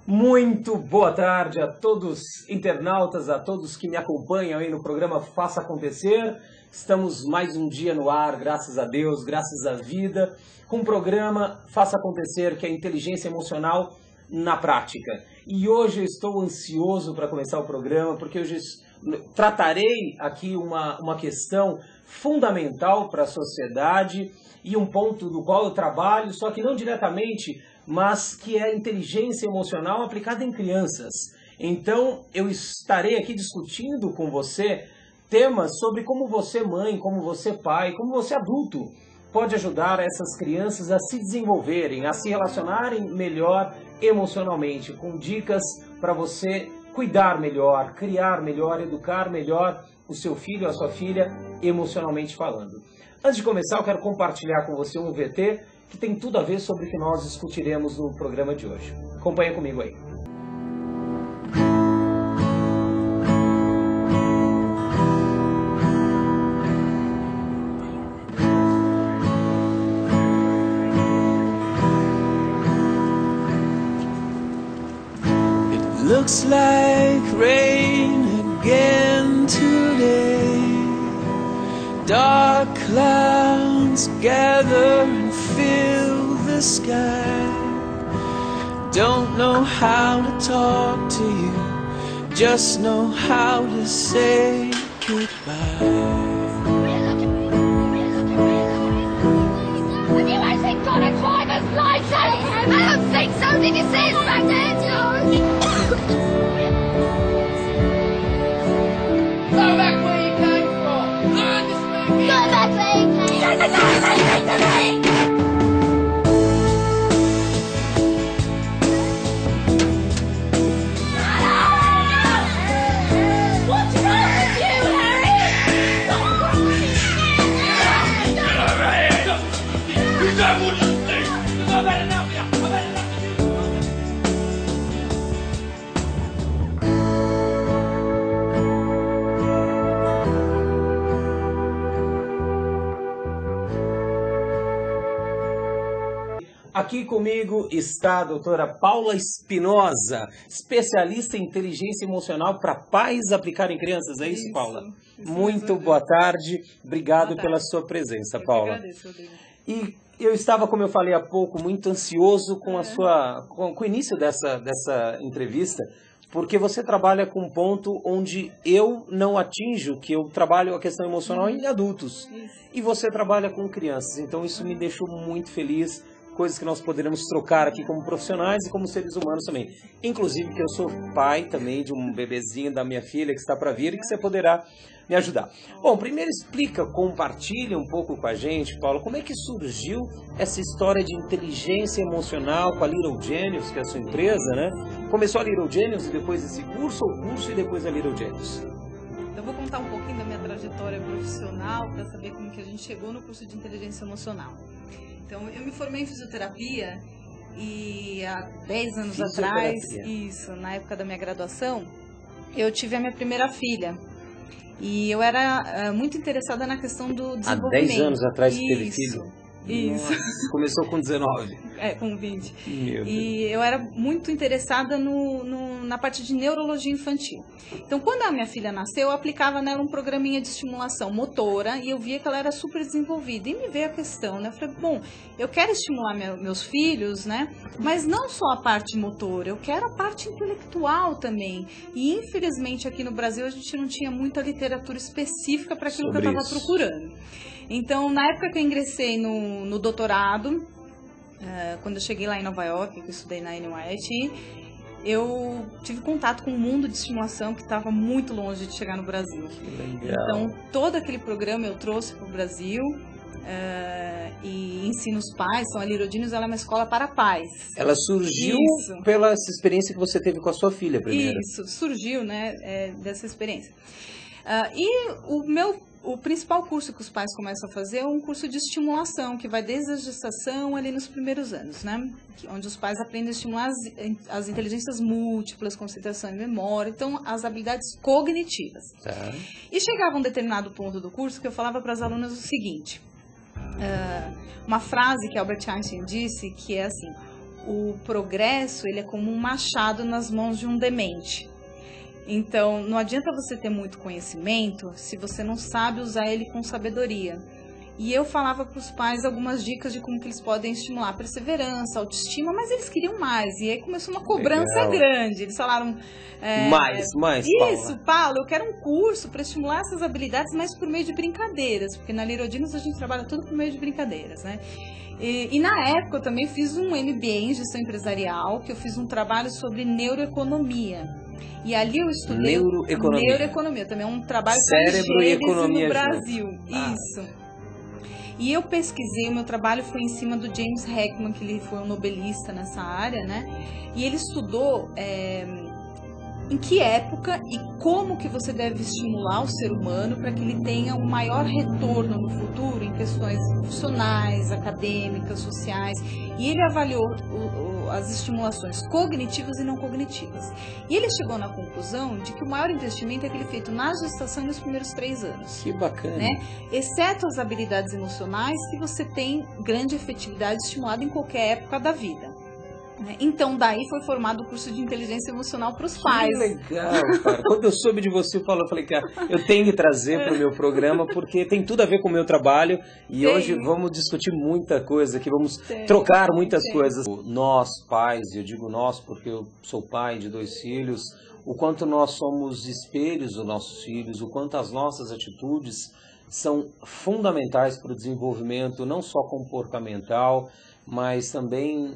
Muito boa tarde a todos internautas, a todos que me acompanham aí no programa Faça Acontecer. Estamos mais um dia no ar, graças a Deus, graças à vida, com o programa Faça Acontecer, que é inteligência emocional na prática. E hoje eu estou ansioso para começar o programa, porque hoje tratarei aqui uma questão fundamental para a sociedade e um ponto do qual eu trabalho, só que não diretamente, mas que é a inteligência emocional aplicada em crianças. Então, eu estarei aqui discutindo com você temas sobre como você mãe, como você pai, como você adulto pode ajudar essas crianças a se desenvolverem, a se relacionarem melhor emocionalmente, com dicas para você cuidar melhor, criar melhor, educar melhor o seu filho, a sua filha, emocionalmente falando. Antes de começar, eu quero compartilhar com você um VT que tem tudo a ver sobre o que nós discutiremos no programa de hoje. Acompanha comigo aí. It looks like rain again today. Dark clouds gather and fill the sky. Don't know how to talk to you, just know how to say goodbye. Have you actually got a driver's license? I don't think so. Did you see his back there, George? Go back where you came from. Learn to speak. Go back where you came. You're the guy to me. What's wrong with you, Harry? Get over here. You don't want to speak. I've had enough of you. I've had enough of you. Aqui comigo está a doutora Paula Espinosa, especialista em inteligência emocional para pais aplicarem crianças. É isso, Paula? Muito boa tarde. Obrigado pela sua presença, Paula. Agradeço, Rodrigo. E eu estava, como eu falei há pouco, muito ansioso com com o início dessa entrevista, porque você trabalha com um ponto onde eu não atinjo, que eu trabalho a questão emocional em adultos. E você trabalha com crianças, então isso me deixou muito feliz. Coisas que nós poderemos trocar aqui como profissionais e como seres humanos também. Inclusive que eu sou pai também de um bebezinho da minha filha que está para vir e que você poderá me ajudar. Bom, primeiro compartilha um pouco com a gente, Paulo, como é que surgiu essa história de inteligência emocional com a Little Genius, que é a sua empresa, né? Começou a Little Genius e depois esse curso, ou curso e depois a Little Genius? Eu vou contar um pouquinho da minha trajetória profissional para saber como que a gente chegou no curso de inteligência emocional. Então, eu me formei em fisioterapia e há 10 anos atrás, isso, na época da minha graduação, eu tive a minha primeira filha. E eu era muito interessada na questão do desenvolvimento. Há 10 anos atrás você teve filho? Isso. Nossa, começou com 19. Com 20. Meu Deus. E eu era muito interessada na parte de neurologia infantil. Então, quando a minha filha nasceu, eu aplicava nela um programinha de estimulação motora e eu via que ela era super desenvolvida. E me veio a questão, né? Eu falei, bom, eu quero estimular meus filhos, né? Mas não só a parte motora, eu quero a parte intelectual também. E, infelizmente, aqui no Brasil, a gente não tinha muita literatura específica para aquilo Sobre que eu estava isso. procurando. Então, na época que eu ingressei no doutorado, quando eu cheguei lá em Nova York, que eu estudei na NYIT, eu tive contato com um mundo de estimulação que estava muito longe de chegar no Brasil. Legal. Então, todo aquele programa eu trouxe para o Brasil e ensino os pais. Então, a Little Genius, ela é uma escola para pais. Ela surgiu Isso. pela essa experiência que você teve com a sua filha primeiro. Isso, surgiu, né, dessa experiência. E o meu o principal curso que os pais começam a fazer é um curso de estimulação, que vai desde a gestação ali nos primeiros anos, né? Onde os pais aprendem a estimular as inteligências múltiplas, concentração e memória, então as habilidades cognitivas. Tá. E chegava um determinado ponto do curso que eu falava para as alunas o seguinte, uma frase que Albert Einstein disse, que é assim: o progresso ele é como um machado nas mãos de um demente. Então, não adianta você ter muito conhecimento se você não sabe usar ele com sabedoria. E eu falava para os pais algumas dicas de como que eles podem estimular perseverança, autoestima, mas eles queriam mais. E aí começou uma cobrança grande. Eles falaram... Mais, isso, Paulo, eu quero um curso para estimular essas habilidades, mas por meio de brincadeiras. Porque na Little Dinos a gente trabalha tudo por meio de brincadeiras, né? E na época eu também fiz um MBA em gestão empresarial, que eu fiz um trabalho sobre neuroeconomia. E ali eu estudei neuroeconomia, também é um trabalho cérebro e economia no Brasil. Isso. E eu pesquisei, o meu trabalho foi em cima do James Heckman, que ele foi um nobelista nessa área, né? E ele estudou em que época e como que você deve estimular o ser humano para que ele tenha um maior retorno no futuro em questões profissionais, acadêmicas, sociais. E ele avaliou as estimulações cognitivas e não cognitivas. E ele chegou na conclusão de que o maior investimento é aquele feito na gestação e nos primeiros 3 anos. Que bacana. Né? Exceto as habilidades emocionais, que você tem grande efetividade estimulada em qualquer época da vida. Então, daí foi formado o curso de inteligência emocional para os pais. Que legal, cara. Quando eu soube de você, eu falei, cara, eu tenho que trazer para o meu programa, porque tem tudo a ver com o meu trabalho. E hoje vamos discutir muita coisa aqui, vamos trocar muitas coisas. Nós, pais, eu digo nós porque eu sou pai de 2 filhos, o quanto nós somos espelhos dos nossos filhos, o quanto as nossas atitudes são fundamentais para o desenvolvimento não só comportamental, mas também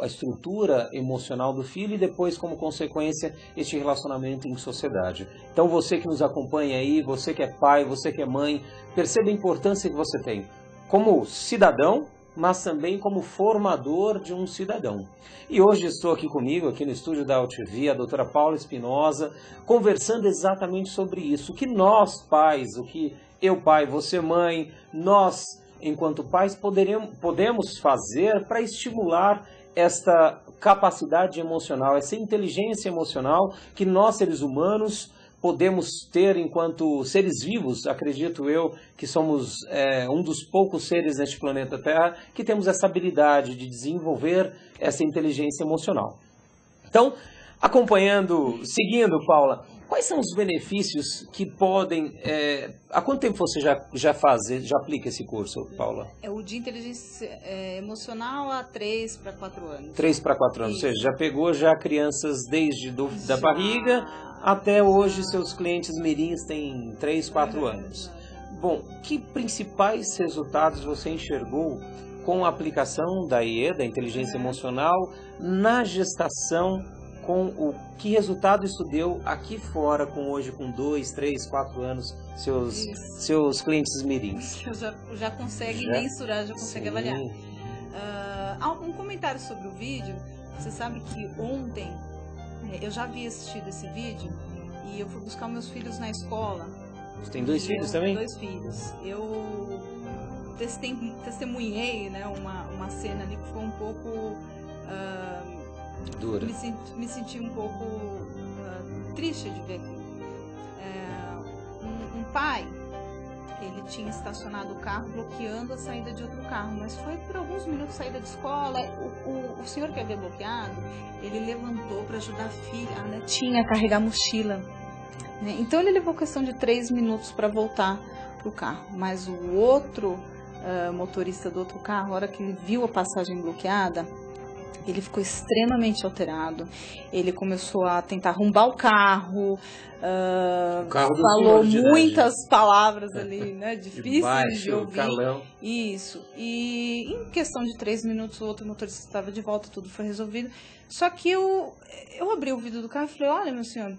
a estrutura emocional do filho e depois, como consequência, este relacionamento em sociedade. Então, você que nos acompanha aí, você que é pai, você que é mãe, perceba a importância que você tem como cidadão, mas também como formador de um cidadão. E hoje estou aqui comigo, aqui no estúdio da UTV, a doutora Paula Espinosa, conversando exatamente sobre isso. O que nós, pais, o que eu, pai, você, mãe, nós, enquanto pais, podemos fazer para estimular esta capacidade emocional, essa inteligência emocional que nós, seres humanos, podemos ter enquanto seres vivos. Acredito eu que somos um dos poucos seres neste planeta Terra que temos essa habilidade de desenvolver essa inteligência emocional. Então, seguindo, Paula, quais são os benefícios que podem... há quanto tempo você já aplica esse curso, Paula? É o de inteligência emocional há 3 para 4 anos. 3 para 4 anos, ou seja, já pegou crianças desde da barriga até hoje, seus clientes mirins têm 3, 4 anos. Bom, que principais resultados você enxergou com a aplicação da IE, da inteligência emocional, na gestação? Que resultado isso deu aqui fora, hoje com 2, 3, 4 anos, seus clientes mirins? Já consegue mensurar, já consegue avaliar. Um comentário sobre o vídeo. Você sabe que ontem eu já havia assistido esse vídeo e eu fui buscar meus filhos na escola. Você tem 2 filhos também? 2 filhos. Eu testemunhei, né, uma cena ali que foi um pouco... dura. Me senti um pouco triste de ver aquilo. Um pai, ele tinha estacionado o carro bloqueando a saída de outro carro, mas foi por alguns minutos saída de escola. O senhor que havia bloqueado, ele levantou para ajudar a filha, a netinha, a carregar a mochila. Né? Então ele levou questão de 3 minutos para voltar pro carro, mas o outro motorista do outro carro, a hora que ele viu a passagem bloqueada, ele ficou extremamente alterado. Ele começou a tentar arrombar o carro, falou muitas palavras ali, né, difíceis de ouvir. Calão. Isso. E em questão de 3 minutos o outro motorista estava de volta, tudo foi resolvido. Só que eu abri o vidro do carro e falei: olha, meu senhor,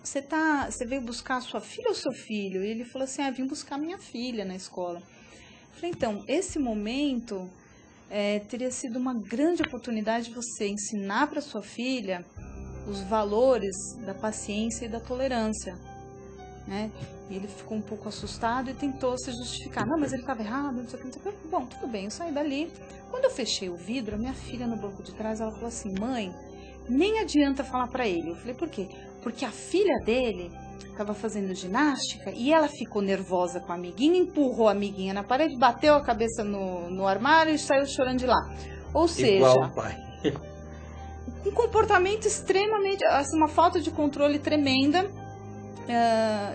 você veio buscar a sua filha ou seu filho? E ele falou assim: vim buscar minha filha na escola. Eu falei: então, esse momento... teria sido uma grande oportunidade de você ensinar para sua filha os valores da paciência e da tolerância. né? E ele ficou um pouco assustado e tentou se justificar. Não, mas ele estava errado, não sei o que, não sei o que. Bom, tudo bem, eu saí dali. Quando eu fechei o vidro, a minha filha no banco de trás, ela falou assim, mãe, nem adianta falar pra ele. Eu falei, por quê? Porque a filha dele estava fazendo ginástica e ela ficou nervosa com a amiguinha, empurrou a amiguinha na parede, bateu a cabeça no armário e saiu chorando de lá. Ou seja, igual o pai. Um comportamento extremamente, assim, uma falta de controle tremenda.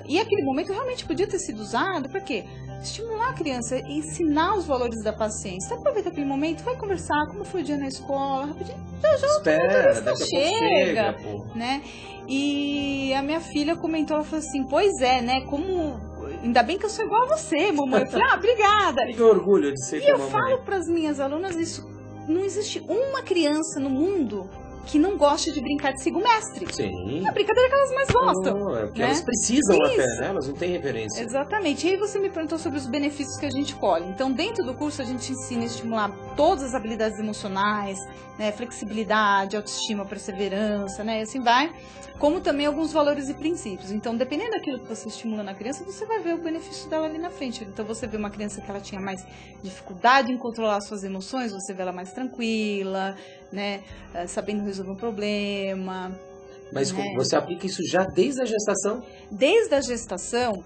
E aquele momento realmente podia ter sido usado para quê? Estimular a criança, ensinar os valores da paciência. Aproveita aquele momento, vai conversar, como foi o dia na escola, rapidinho. Já espera, daqui a pouco chega, pô. Né? E a minha filha comentou, ela falou assim, pois é, né? Como ainda bem que eu sou igual a você, mamãe. Eu falei, obrigada. Que orgulho de ser e com a eu mamãe. falo para as minhas alunas isso, não existe uma criança no mundo que não goste de brincar de sigo mestre. Sim. É a brincadeira que elas mais gostam. É porque né? elas precisam Isso. até, né? Elas não têm referência. Exatamente. E aí você me perguntou sobre os benefícios que a gente colhe. Então, dentro do curso, a gente ensina a estimular todas as habilidades emocionais, né? Flexibilidade, autoestima, perseverança, né? E assim vai. Como também alguns valores e princípios. Então, dependendo daquilo que você estimula na criança, você vai ver o benefício dela ali na frente. Então, você vê uma criança que ela tinha mais dificuldade em controlar suas emoções, você vê ela mais tranquila, né? Sabendo resolver um problema. Mas né? você aplica isso já desde a gestação? Desde a gestação,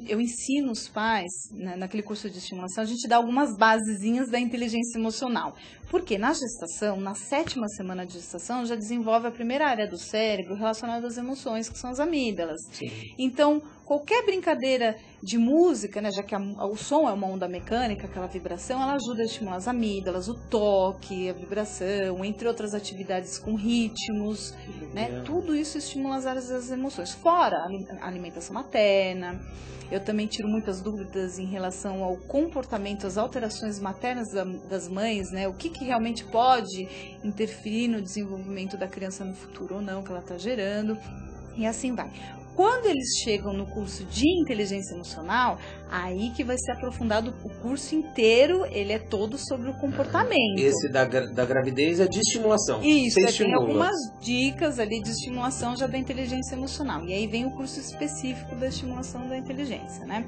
eu ensino os pais, né, naquele curso de estimulação, a gente dá algumas basezinhas da inteligência emocional. Porque na gestação, na 7ª semana de gestação, já desenvolve a primeira área do cérebro relacionada às emoções, que são as amígdalas. Sim. Então, qualquer brincadeira de música, né, já que o som é uma onda mecânica, aquela vibração, ela ajuda a estimular as amígdalas, o toque, a vibração, entre outras atividades com ritmos, né? Tudo isso estimula as áreas das emoções. Fora a alimentação materna, eu também tiro muitas dúvidas em relação ao comportamento, às alterações maternas das mães, né? O que realmente pode interferir no desenvolvimento da criança no futuro ou não, que ela está gerando, e assim vai. Quando eles chegam no curso de inteligência emocional, aí que vai ser aprofundado o curso inteiro, ele é todo sobre o comportamento. Esse da gravidez é de estimulação. Isso, Você tem estimula. algumas dicas ali de estimulação já da inteligência emocional. E aí vem o curso específico da estimulação da inteligência, né?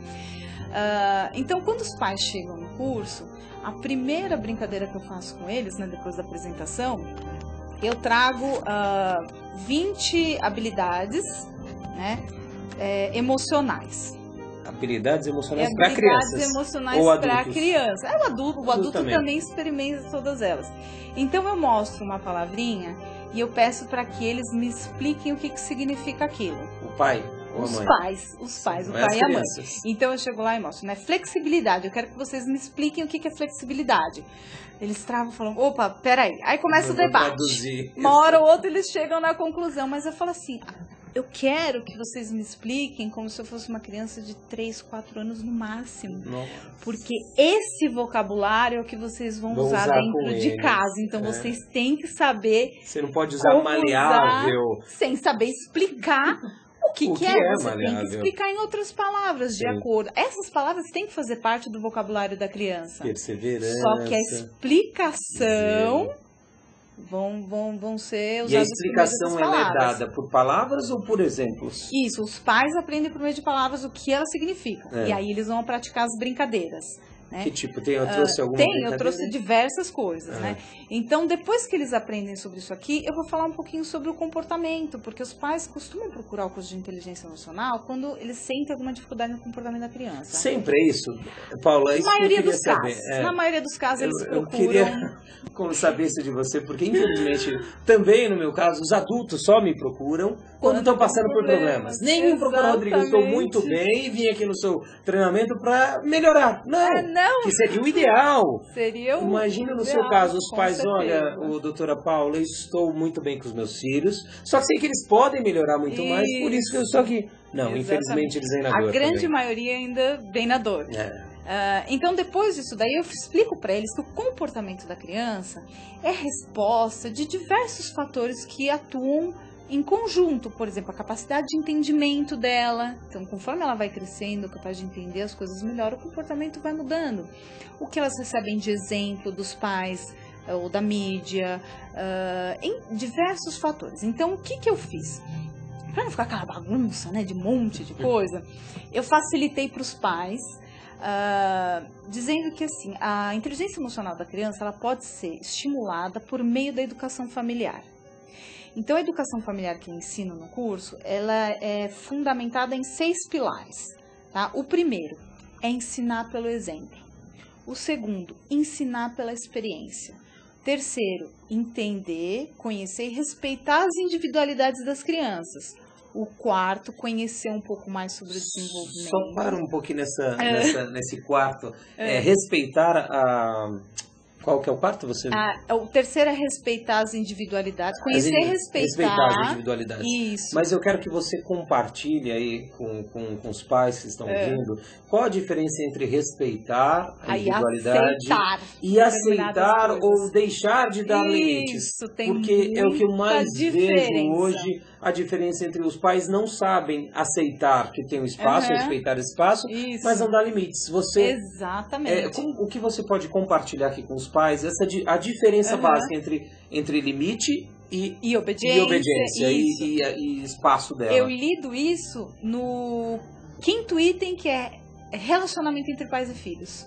Então, quando os pais chegam no curso, a primeira brincadeira que eu faço com eles, né, depois da apresentação, eu trago 20 habilidades, né, emocionais. Habilidades emocionais para crianças. Habilidades emocionais para criança. O adulto também experimenta todas elas. Então eu mostro uma palavrinha e eu peço para que eles me expliquem o que significa aquilo. O pai ou a mãe? Os pais, o Não é pai as e a mãe. crianças. Então eu chego lá e mostro, né? Flexibilidade. Eu quero que vocês me expliquem o que é flexibilidade. Eles travam e falam, opa, peraí. Aí começa o debate. Traduzir. Uma hora ou outra eles chegam na conclusão, mas eu falo assim, eu quero que vocês me expliquem como se eu fosse uma criança de 3, 4 anos no máximo. Nossa. Porque esse vocabulário é o que vocês vão usar dentro de casa. Então vocês têm que saber. Você não pode usar como maleável. usar sem saber explicar o que é. Você maleável? tem que explicar em outras palavras, de acordo. Essas palavras têm que fazer parte do vocabulário da criança. Perseverança. Só que a explicação vão ser usadas. E a explicação ela é dada por palavras ou por exemplos? Isso, os pais aprendem por meio de palavras o que elas significam. E aí eles vão praticar as brincadeiras. Né? Que tipo? Eu trouxe alguma brincadeira? Eu trouxe diversas coisas, né? Então, depois que eles aprendem sobre isso aqui, eu vou falar um pouquinho sobre o comportamento, porque os pais costumam procurar o curso de inteligência emocional quando eles sentem alguma dificuldade no comportamento da criança. Sempre é isso, Paula? Isso na maioria dos saber. casos. Na maioria dos casos, eles procuram... Eu queria saber isso de você, porque infelizmente, também no meu caso, os adultos só me procuram quando estão passando por problemas. Nem me procurou, Rodrigo, eu estou muito bem e vim aqui no seu treinamento para melhorar. Não. Que seria o ideal. Imagina no seu caso, os pais, olha, doutora Paula, eu estou muito bem com os meus filhos, só que sei que eles podem melhorar muito mais, por isso que eu estou aqui. Não, infelizmente eles vêm na dor. A grande também. maioria ainda vem na dor. Então, depois disso daí, eu explico para eles que o comportamento da criança é resposta de diversos fatores que atuam em conjunto, por exemplo, a capacidade de entendimento dela. Então, conforme ela vai crescendo, capaz de entender as coisas melhor, o comportamento vai mudando. O que elas recebem de exemplo dos pais ou da mídia, em diversos fatores. Então, o que eu fiz? para não ficar aquela bagunça, né, de um monte de coisa, eu facilitei para os pais, dizendo que assim, a inteligência emocional da criança ela pode ser estimulada por meio da educação familiar. Então, a educação familiar que eu ensino no curso, ela é fundamentada em 6 pilares. Tá? O primeiro é ensinar pelo exemplo. O segundo, ensinar pela experiência. O terceiro, entender, conhecer e respeitar as individualidades das crianças. O quarto, conhecer um pouco mais sobre o desenvolvimento. Só para um pouquinho nesse quarto. Respeitar a... Qual que é o quarto? O terceiro é respeitar as individualidades. Conhecer e respeitar as individualidades. Isso. Mas eu quero que você compartilhe aí com os pais que estão ouvindo qual a diferença entre respeitar a individualidade e aceitar ou deixar de dar limites. Porque é o que eu mais vejo hoje, a diferença entre os pais não sabem aceitar que tem um espaço, respeitar esse espaço, mas não dar limites. Exatamente. O que você pode compartilhar aqui com os pais, a diferença básica entre limite e obediência e espaço dela. Eu lido isso no 5º item, que é relacionamento entre pais e filhos.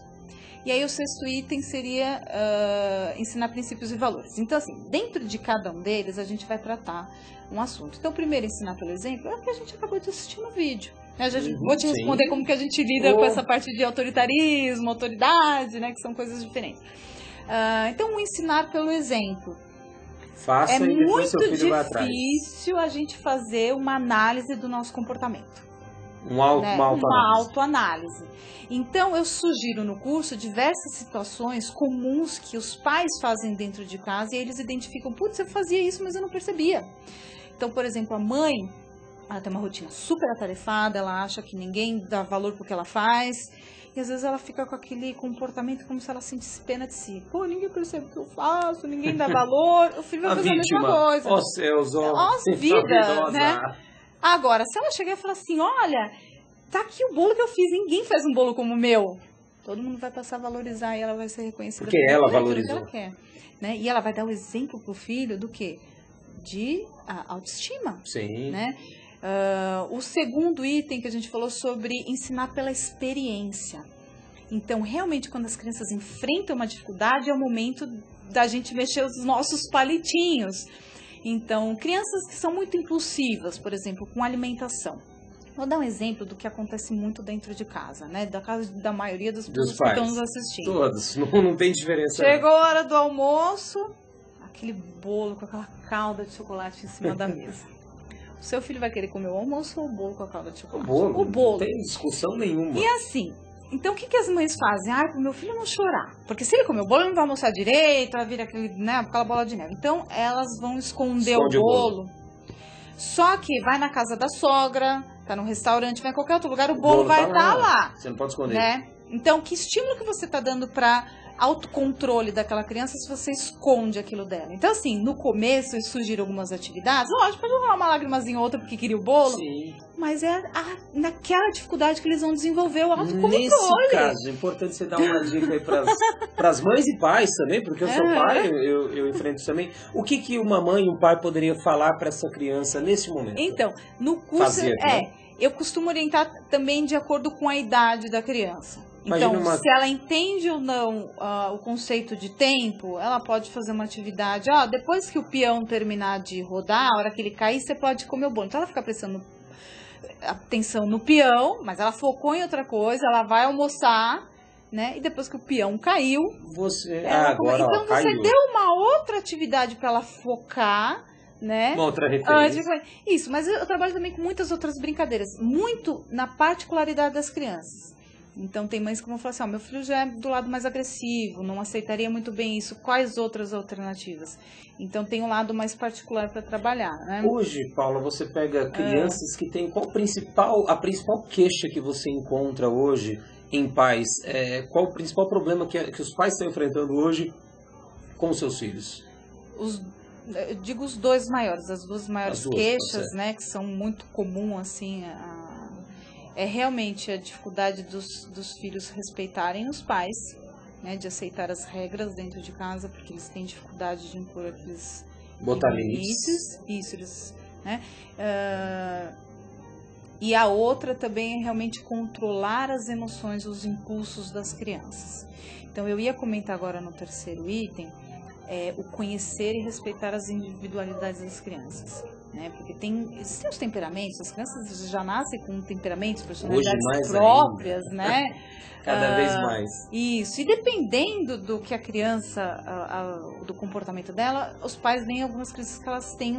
E aí o 6º item seria ensinar princípios e valores. Então, assim, dentro de cada um deles, a gente vai tratar um assunto. Então, primeiro, ensinar pelo exemplo, é o que a gente acabou de assistir no vídeo. Vou te responder como que a gente lida com essa parte de autoritarismo, autoridade, né, que são coisas diferentes. Então, o ensinar pelo exemplo. Faça e depois seu filho vai atrás. É muito difícil a gente fazer uma análise do nosso comportamento. Uma autoanálise. Então, eu sugiro no curso diversas situações comuns que os pais fazem dentro de casa e eles identificam, putz, eu fazia isso, mas eu não percebia. Então, por exemplo, a mãe, ela tem uma rotina super atarefada, ela acha que ninguém dá valor pro que ela faz. E às vezes ela fica com aquele comportamento como se ela sentisse pena de si. Pô, ninguém percebe o que eu faço, ninguém dá valor. O filho vai fazer a mesma coisa. Ó céus, vida, né? Agora, se ela chegar e falar assim, olha, tá aqui o bolo que eu fiz, ninguém faz um bolo como o meu. Todo mundo vai passar a valorizar e ela vai ser reconhecida. Porque ela valorizou. Que ela quer, né? E ela vai dar o exemplo pro filho do quê? De autoestima. Sim. Né? O 2º item que a gente falou sobre ensinar pela experiência. Então, realmente, quando as crianças enfrentam uma dificuldade, é o momento da gente mexer os nossos palitinhos. Então, crianças que são muito impulsivas, por exemplo, com alimentação. Vou dar um exemplo do que acontece muito dentro de casa, né? Da casa da maioria dos pessoas que estão nos assistindo. Todos, não tem diferença. Chegou a hora do almoço, aquele bolo com aquela calda de chocolate em cima da mesa. O seu filho vai querer comer o almoço ou o bolo com a calda de chocolate? O bolo. Não tem discussão nenhuma. E assim, então o que as mães fazem? Para o meu filho não chorar. Porque se ele comer o bolo, ele não vai almoçar direito, vai vir aquela bola de neve. Então elas vão esconder o bolo. Só que vai na casa da sogra, tá no restaurante, vai em qualquer outro lugar, o bolo vai estar lá. Você não pode esconder. Né? Então, que estímulo que você está dando para autocontrole daquela criança se você esconde aquilo dela? Então, assim, no começo eu sugiro algumas atividades. Lógico, pode rolar uma lágrimazinha ou outra porque queria o bolo. Sim. Mas é naquela dificuldade que eles vão desenvolver o autocontrole. Nesse caso, é importante você dar uma dica aí para as mães e pais também, porque eu sou pai, eu enfrento isso também. O que uma mãe e um pai poderia falar para essa criança nesse momento? Então, no curso, eu costumo orientar também de acordo com a idade da criança. Então, se ela entende ou não o conceito de tempo, ela pode fazer uma atividade. Depois que o peão terminar de rodar, a hora que ele cair, você pode comer o bolo. Então, ela fica prestando atenção no peão, mas ela focou em outra coisa, ela vai almoçar, né? E depois que o peão caiu, agora então você caiu. Deu uma outra atividade para ela focar, né? Uma outra referência. Isso, mas eu trabalho também com muitas outras brincadeiras, muito na particularidade das crianças. Então tem mães que vão falar assim, meu filho já é do lado mais agressivo, não aceitaria muito bem isso, quais outras alternativas? Então tem um lado mais particular para trabalhar, né? Hoje, Paula, você pega crianças que têm a principal queixa que você encontra hoje em pais, qual o principal problema que os pais estão enfrentando hoje com os seus filhos? Eu digo os dois maiores, as duas maiores queixas, né, que são muito comum, assim, é realmente a dificuldade dos filhos respeitarem os pais, né, de aceitar as regras dentro de casa, porque eles têm dificuldade de impor aqueles limites. Isso, eles né? E a outra também é realmente controlar as emoções, os impulsos das crianças. Então, eu ia comentar agora no terceiro item, o conhecer e respeitar as individualidades das crianças. Né? Porque existem os temperamentos, as crianças já nascem com temperamentos, personalidades próprias, né? Cada vez mais. Isso, e dependendo do que a criança, do comportamento dela, os pais veem algumas crianças que elas têm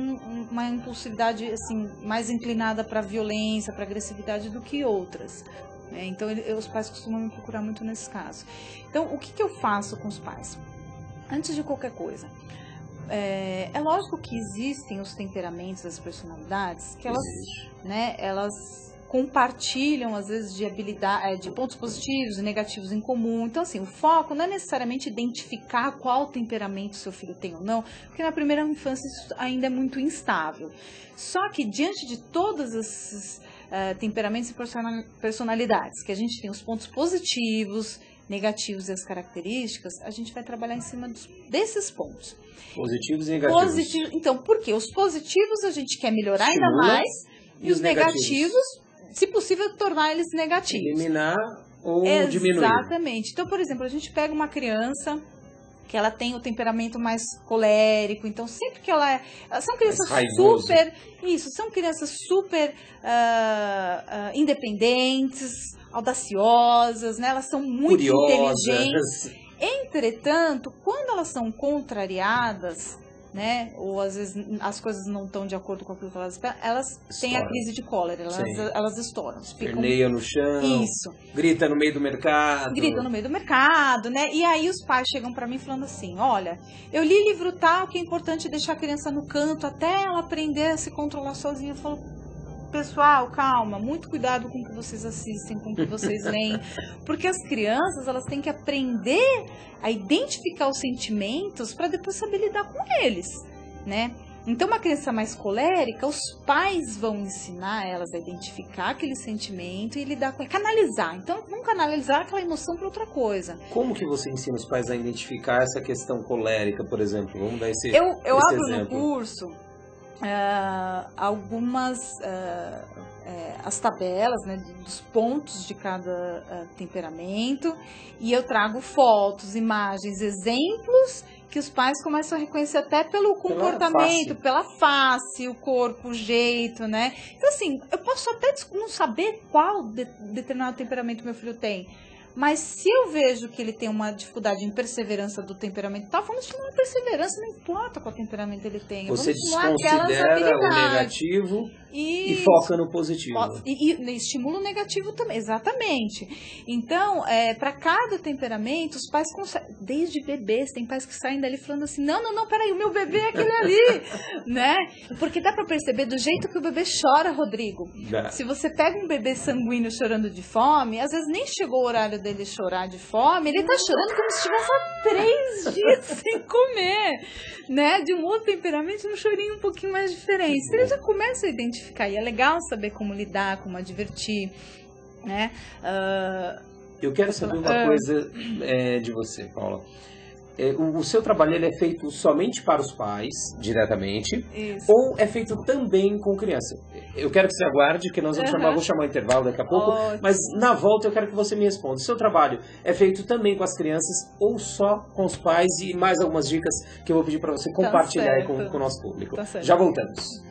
uma impulsividade assim, mais inclinada para violência, para agressividade do que outras. Né? Então, os pais costumam me procurar muito nesse caso. Então, o que eu faço com os pais? Antes de qualquer coisa, é lógico que existem os temperamentos, as personalidades, que elas compartilham, às vezes, de pontos positivos e negativos em comum. Então, assim, o foco não é necessariamente identificar qual temperamento seu filho tem ou não, porque na primeira infância isso ainda é muito instável. Só que, diante de todos esses temperamentos e personalidades, que a gente tem os pontos positivos, negativos e as características, a gente vai trabalhar em cima desses pontos. Positivos e negativos. Então, por quê? Os positivos a gente quer melhorar ainda mais, e os negativos, se possível, tornar eles negativos. Eliminar ou diminuir. Exatamente. Então, por exemplo, a gente pega uma criança que ela tem o temperamento mais colérico, então sempre que elas são crianças são crianças super independentes, audaciosas, né? Elas são muito inteligentes. Entretanto, quando elas são contrariadas, né, ou às vezes as coisas não estão de acordo com aquilo que elas esperam, elas têm a crise de cólera, elas estouram. Esperneia no chão, grita no meio do mercado. Né? E aí os pais chegam pra mim falando assim, olha, eu li livro tal que é importante deixar a criança no canto até ela aprender a se controlar sozinha. Eu falo, pessoal, calma, muito cuidado com o que vocês assistem, com o que vocês leem, porque as crianças, elas têm que aprender a identificar os sentimentos para depois saber lidar com eles, né? Então, uma criança mais colérica, os pais vão ensinar elas a identificar aquele sentimento e lidar com ele, canalizar. Então, vamos canalizar aquela emoção para outra coisa. Como que você ensina os pais a identificar essa questão colérica, por exemplo? Vamos dar esse exemplo. Eu abro no curso algumas as tabelas, né, dos pontos de cada temperamento, e eu trago fotos, imagens, exemplos que os pais começam a reconhecer até pelo comportamento, pela face, o corpo, o jeito, né? Então, assim, eu posso até não saber qual determinado temperamento meu filho tem, mas se eu vejo que ele tem uma dificuldade em perseverança do temperamento tal, vamos estimular a perseverança, não importa qual temperamento ele tem. Você desconsidera o negativo e foca no positivo. E estimula o negativo também, exatamente. Então, para cada temperamento, os pais conseguem, desde bebês, tem pais que saem dali falando assim, não, peraí, o meu bebê é aquele ali, né? Porque dá para perceber do jeito que o bebê chora, Rodrigo. Se você pega um bebê sanguíneo chorando de fome, às vezes nem chegou o horário dele chorar de fome, ele tá chorando como se estivesse há 3 dias sem comer, né? De um outro temperamento, um chorinho um pouquinho mais diferente. Ele já começa a identificar, e é legal saber como lidar, como advertir, né? Eu quero saber uma coisa de você, Paula. O seu trabalho ele é feito somente para os pais, diretamente, ou é feito também com criança? Eu quero que você aguarde, que nós vamos chamar o intervalo daqui a pouco, mas na volta eu quero que você me responda. O seu trabalho é feito também com as crianças ou só com os pais? E mais algumas dicas que eu vou pedir para você compartilhar aí com o nosso público. Já voltamos.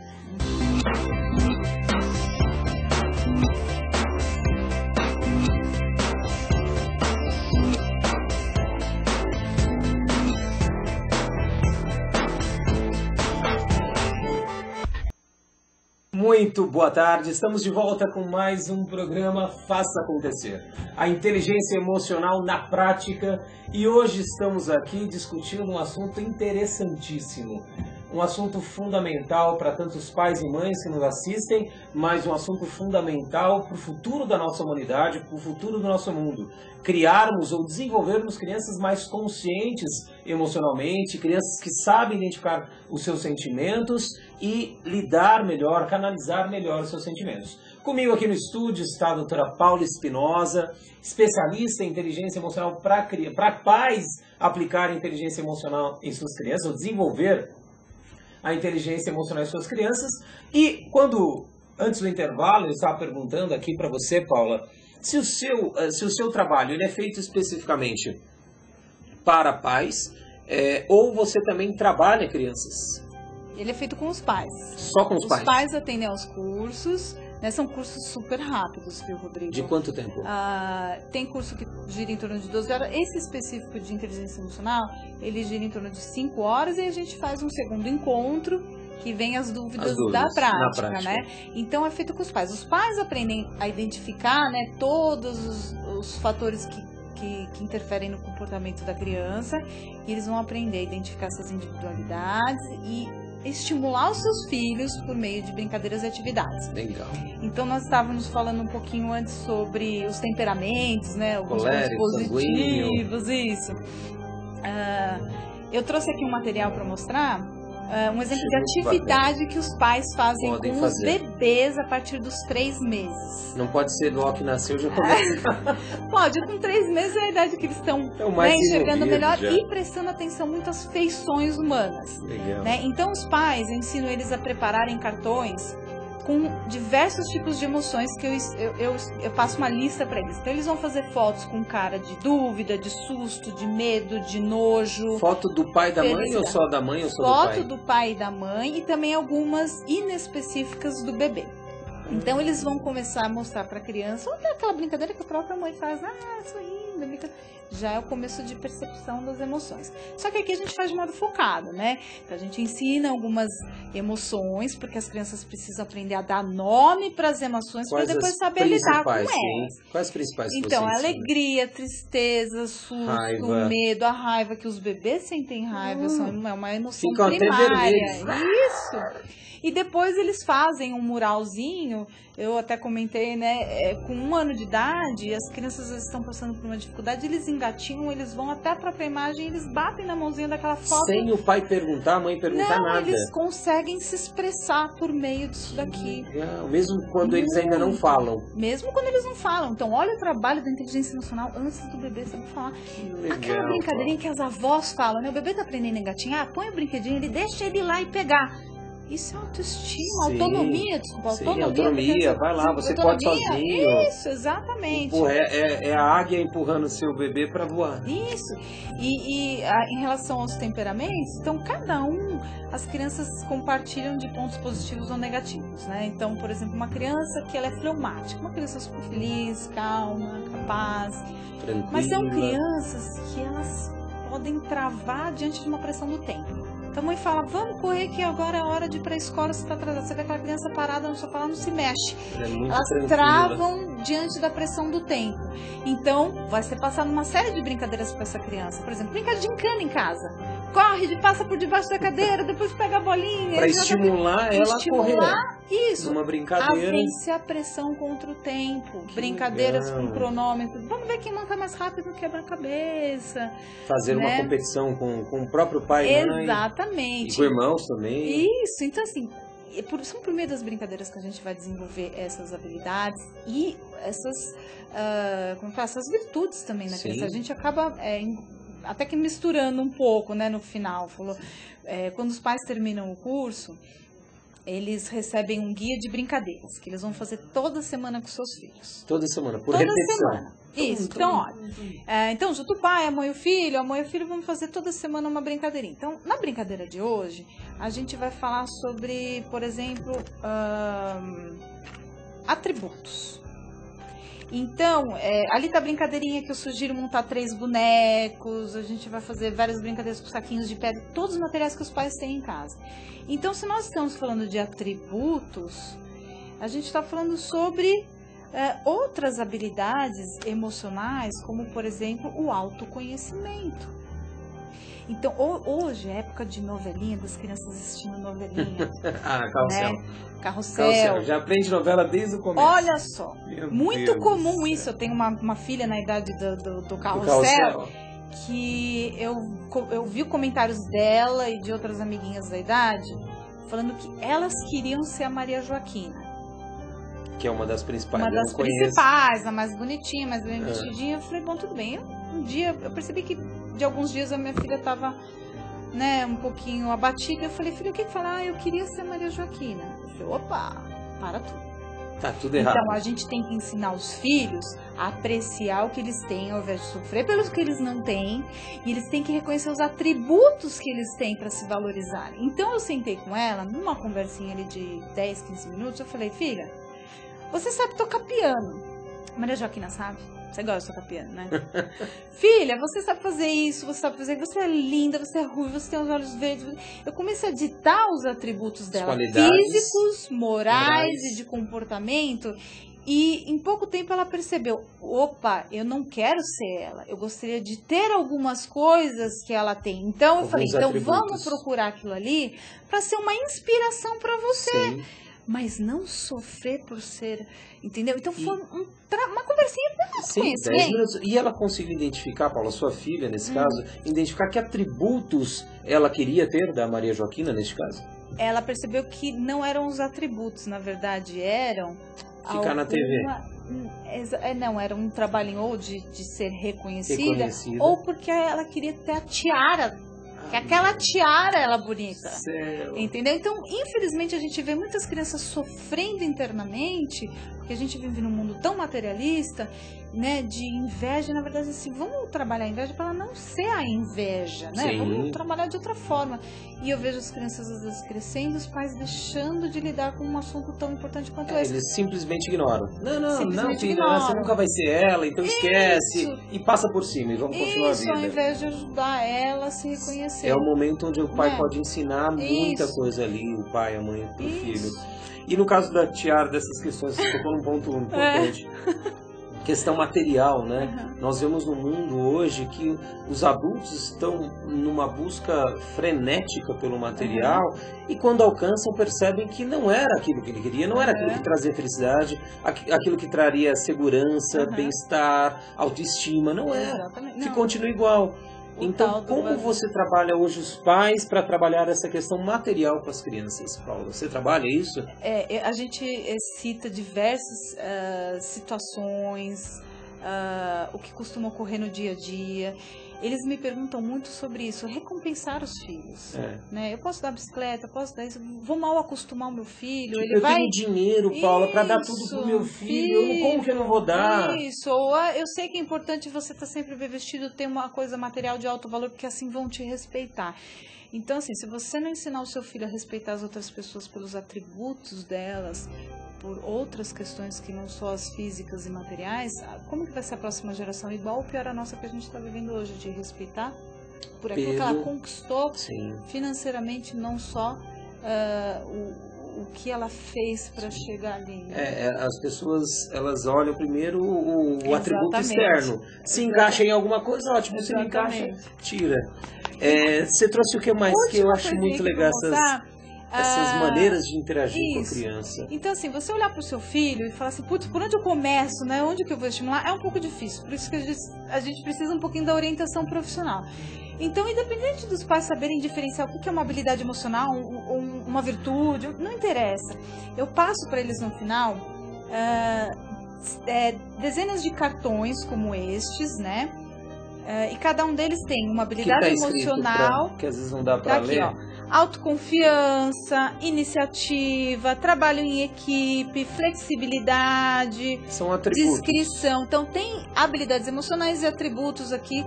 Muito boa tarde, estamos de volta com mais um programa Faça Acontecer. A inteligência emocional na prática, e hoje estamos aqui discutindo um assunto interessantíssimo. Um assunto fundamental para tantos pais e mães que nos assistem, mas um assunto fundamental para o futuro da nossa humanidade, para o futuro do nosso mundo. Criarmos ou desenvolvermos crianças mais conscientes emocionalmente, crianças que sabem identificar os seus sentimentos e lidar melhor, canalizar melhor os seus sentimentos. Comigo aqui no estúdio está a doutora Paula Espinosa, especialista em inteligência emocional para pais aplicarem inteligência emocional em suas crianças, ou desenvolver a inteligência emocional das suas crianças. E antes do intervalo, eu estava perguntando aqui para você, Paula, se o seu trabalho ele é feito especificamente para pais, ou você também trabalha crianças? Ele é feito com os pais. Só com os pais? Os pais atendem aos cursos, né? São cursos super rápidos, viu, Rodrigo? De quanto tempo? Tem curso que gira em torno de 12 horas. Esse específico de inteligência emocional, ele gira em torno de 5 horas e a gente faz um segundo encontro que vem as dúvidas da prática, né? Então é feito com os pais. Os pais aprendem a identificar, né, todos os fatores que interferem no comportamento da criança, e eles vão aprender a identificar essas individualidades e estimular os seus filhos por meio de brincadeiras e atividades. Legal. Então nós estávamos falando um pouquinho antes sobre os temperamentos, né? Alguns colérico, pontos positivos, isso. Eu trouxe aqui um material para mostrar. Um exemplo de atividade que os pais fazem com os bebês a partir dos 3 meses. Não pode ser logo que nasceu já começa. Pode, com 3 meses é a idade que eles estão enxergando melhor já. E prestando atenção muito às feições humanas. Legal. Né? Então os pais ensinam eles a prepararem cartões com diversos tipos de emoções que eu passo uma lista para eles. Então eles vão fazer fotos com cara de dúvida, de susto, de medo, de nojo. Foto do pai e da mãe ou só da mãe ou só do pai? Foto do pai e da mãe e também algumas inespecíficas do bebê. Então eles vão começar a mostrar para a criança, olha aquela brincadeira que a própria mãe faz, sorrindo, já é o começo de percepção das emoções. Só que aqui a gente faz de modo focado, né? Então a gente ensina algumas emoções, porque as crianças precisam aprender a dar nome para as emoções para depois saber lidar com elas. Quais as principais? Então, a alegria, tristeza, susto, raiva. Medo, a raiva, que os bebês sentem raiva, é uma emoção primária. Isso! E depois eles fazem um muralzinho, eu até comentei, né, com 1 ano de idade, as crianças estão passando por uma dificuldade, eles engatinham, eles vão até a própria imagem, eles batem na mãozinha daquela foto. Sem o pai perguntar, a mãe perguntar nada. Não, eles conseguem se expressar por meio disso daqui. Legal. Mesmo quando eles ainda não falam. Mesmo quando eles não falam. Então, olha o trabalho da inteligência emocional antes do bebê sempre falar. Legal, aquela brincadeirinha que as avós falam, né, o bebê tá aprendendo a engatinhar, põe o brinquedinho, ele deixa ele ir lá e pegar. Isso é autoestima, autonomia, autonomia, vai lá, você pode sozinho. Isso, exatamente. É a águia empurrando o seu bebê para voar. Isso. E em relação aos temperamentos, então as crianças compartilham de pontos positivos ou negativos, né? Então, por exemplo, uma criança que ela é fleumática, uma criança super feliz, calma, capaz. Tranquila. Mas são crianças que elas podem travar diante de uma pressão do tempo. Então a mãe fala, vamos correr que agora é hora de ir para a escola, você está atrasada. Você vê aquela criança parada no sofá, ela não se mexe. Elas travam diante da pressão do tempo. Então vai ser passado uma série de brincadeiras para essa criança. Por exemplo, brincar de gincana em casa. Corre, passa por debaixo da cadeira, depois pega a bolinha. Para estimular ela a correr. Isso. Uma brincadeira. A vencer a pressão contra o tempo. Brincadeiras com cronômetro. Vamos ver quem monta mais rápido no quebra-cabeça. Fazer uma competição com o próprio pai e mãe. Exatamente. E com irmãos também. Isso. Então, assim, são por meio das brincadeiras que a gente vai desenvolver essas habilidades e essas virtudes também na criança. A gente acaba até que misturando um pouco, né, no final. Quando os pais terminam o curso, eles recebem um guia de brincadeiras, que eles vão fazer toda semana com seus filhos. Toda semana, por repetição. Semana. Isso, então olha. Então, junto o pai, a mãe e o filho vão fazer toda semana uma brincadeirinha. Então, na brincadeira de hoje, a gente vai falar sobre, por exemplo, atributos. Então, ali tá a brincadeirinha que eu sugiro montar 3 bonecos, a gente vai fazer várias brincadeiras com saquinhos de pedra, todos os materiais que os pais têm em casa. Então, se nós estamos falando de atributos, a gente está falando sobre outras habilidades emocionais, como, por exemplo, o autoconhecimento. Então, hoje é época de novelinha, das crianças assistindo novelinha. Carrossel. Né? Carrossel. Já aprende novela desde o começo. Olha só, muito comum isso. Eu tenho uma filha na idade do Carrossel, que eu vi comentários dela e de outras amiguinhas da idade, falando que elas queriam ser a Maria Joaquina. Que é uma das principais. Uma das principais, a mais bonitinha, mais bem vestidinha. Eu falei, bom, tudo bem. Um dia, eu percebi que de alguns dias a minha filha estava né, um pouquinho abatida. Eu falei, filho, o que fala? Ah, eu queria ser Maria Joaquina. Eu falei, opa, para tudo. Tá tudo errado. Então a gente tem que ensinar os filhos a apreciar o que eles têm, ao invés de sofrer pelos que eles não têm, e eles têm que reconhecer os atributos que eles têm para se valorizarem. Então eu sentei com ela, numa conversinha ali de 10, 15 minutos, eu falei, filha, você sabe tocar piano. Maria Joaquina sabe? Você gosta de tocar piano, né? Filha, você sabe fazer isso, você sabe fazer... Você é linda, você é ruiva, você tem os olhos verdes. Eu comecei a ditar os atributos dela, físicos, morais e de comportamento. E em pouco tempo ela percebeu, opa, eu não quero ser ela. Eu gostaria de ter algumas coisas que ela tem. Então eu falei, então vamos procurar aquilo ali para ser uma inspiração para você. Sim. Mas não sofrer por ser, entendeu? Então foi uma conversinha sim, 10 minutos. E ela conseguiu identificar, Paula, sua filha, nesse caso, identificar que atributos ela queria ter da Maria Joaquina, neste caso? Ela percebeu que não eram os atributos, na verdade, eram... Ficar na TV. Não, era um trabalho ou de ser reconhecida, ou porque ela queria ter a tiara. Que aquela tiara ela bonita. Céu. Entendeu? Então, infelizmente, a gente vê muitas crianças sofrendo internamente, porque a gente vive num mundo tão materialista, né, de inveja. Na verdade, assim, vamos trabalhar a inveja para ela não ser a inveja, né? Sim. Vamos trabalhar de outra forma. E eu vejo as crianças, às vezes, crescendo, os pais deixando de lidar com um assunto tão importante quanto esse. Eles simplesmente ignoram. Não, filha, você nunca vai ser ela, então esquece. E passa por cima e vamos continuar a vida. Ao invés de ajudar ela a se reconhecer. É o momento onde o pai pode ensinar muita coisa ali, o pai, a mãe, pro filho. E no caso da tiara, dessas questões, você tocou num ponto importante. Questão material, né? Nós vemos no mundo hoje que os adultos estão numa busca frenética pelo material e quando alcançam percebem que não era aquilo que ele queria, não era aquilo que trazia felicidade, aquilo que traria segurança, bem-estar, autoestima, não era. Que continua igual. Então, como você trabalha hoje os pais para trabalhar essa questão material com as crianças, Paula? Você trabalha isso? A gente cita diversas situações, o que costuma ocorrer no dia a dia. Eles me perguntam muito sobre isso, recompensar os filhos. Né? Eu posso dar bicicleta, posso dar isso, vou mal acostumar o meu filho. Ele eu vai... tenho dinheiro, Paula, para dar tudo pro meu filho, como que eu não vou dar? Isso, ou eu sei que é importante você estar sempre bem vestido, ter uma coisa material de alto valor, porque assim vão te respeitar. Então, assim, se você não ensinar o seu filho a respeitar as outras pessoas pelos atributos delas, por outras questões que não só as físicas e materiais, como que vai ser a próxima geração? Igual ou pior a nossa que a gente está vivendo hoje, de respeitar por aquilo que ela conquistou financeiramente, não só o que ela fez para chegar ali. Né? As pessoas, elas olham primeiro o atributo externo. Se encaixa em alguma coisa, ótimo. Se não encaixa, tira. Você trouxe o que mais que eu acho muito legal, essas maneiras de interagir com a criança. Então, assim, você olhar para o seu filho e falar assim, putz, por onde eu começo, né? Onde que eu vou estimular? É um pouco difícil. Por isso que a gente precisa um pouquinho da orientação profissional. Então, independente dos pais saberem diferenciar o que é uma habilidade emocional, uma virtude, não interessa. Eu passo para eles no final dezenas de cartões como estes, né? E cada um deles tem uma habilidade emocional. Que às vezes não dá para ler. Ó, autoconfiança, iniciativa, trabalho em equipe, flexibilidade, são atributos. Discrição. Então tem habilidades emocionais e atributos aqui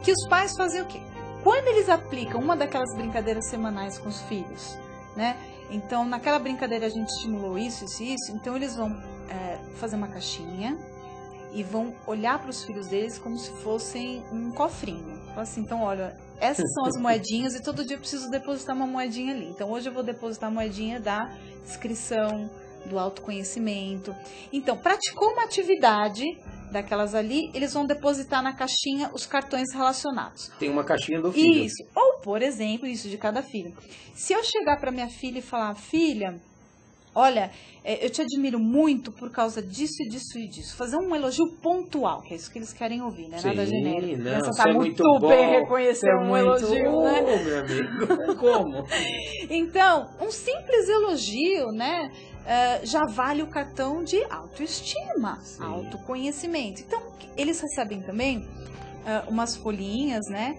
que os pais fazem o quê? Quando eles aplicam uma daquelas brincadeiras semanais com os filhos, né? Então naquela brincadeira a gente estimulou isso, então eles vão fazer uma caixinha e vão olhar para os filhos deles como se fossem um cofrinho. Assim, então, olha, essas são as moedinhas e todo dia eu preciso depositar uma moedinha ali. Então, hoje eu vou depositar a moedinha da inscrição, do autoconhecimento. Então, praticou uma atividade daquelas ali, eles vão depositar na caixinha os cartões relacionados. Tem uma caixinha do filho. Isso. Ou, por exemplo, isso de cada filho. Se eu chegar para minha filha e falar, filha, olha, eu te admiro muito por causa disso e disso e disso. Fazer um elogio pontual, que é isso que eles querem ouvir, né? Nada genérico. Não, você tá muito bem reconhecer um elogio, né? Meu amigo, como? Então, um simples elogio, né? Já vale o cartão de autoestima, autoconhecimento. Então, eles recebem também umas folhinhas, né?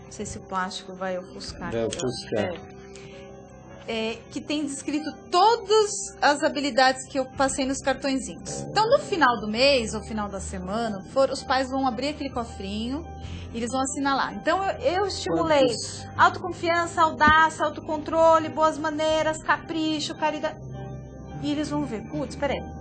Não sei se o plástico vai ofuscar. Vai ofuscar. Que tem descrito todas as habilidades que eu passei nos cartõezinhos. Então, no final do mês ou final da semana, os pais vão abrir aquele cofrinho e eles vão assinalar. Então, eu estimulei autoconfiança, audácia, autocontrole, boas maneiras, capricho, caridade. E eles vão ver, putz, peraí.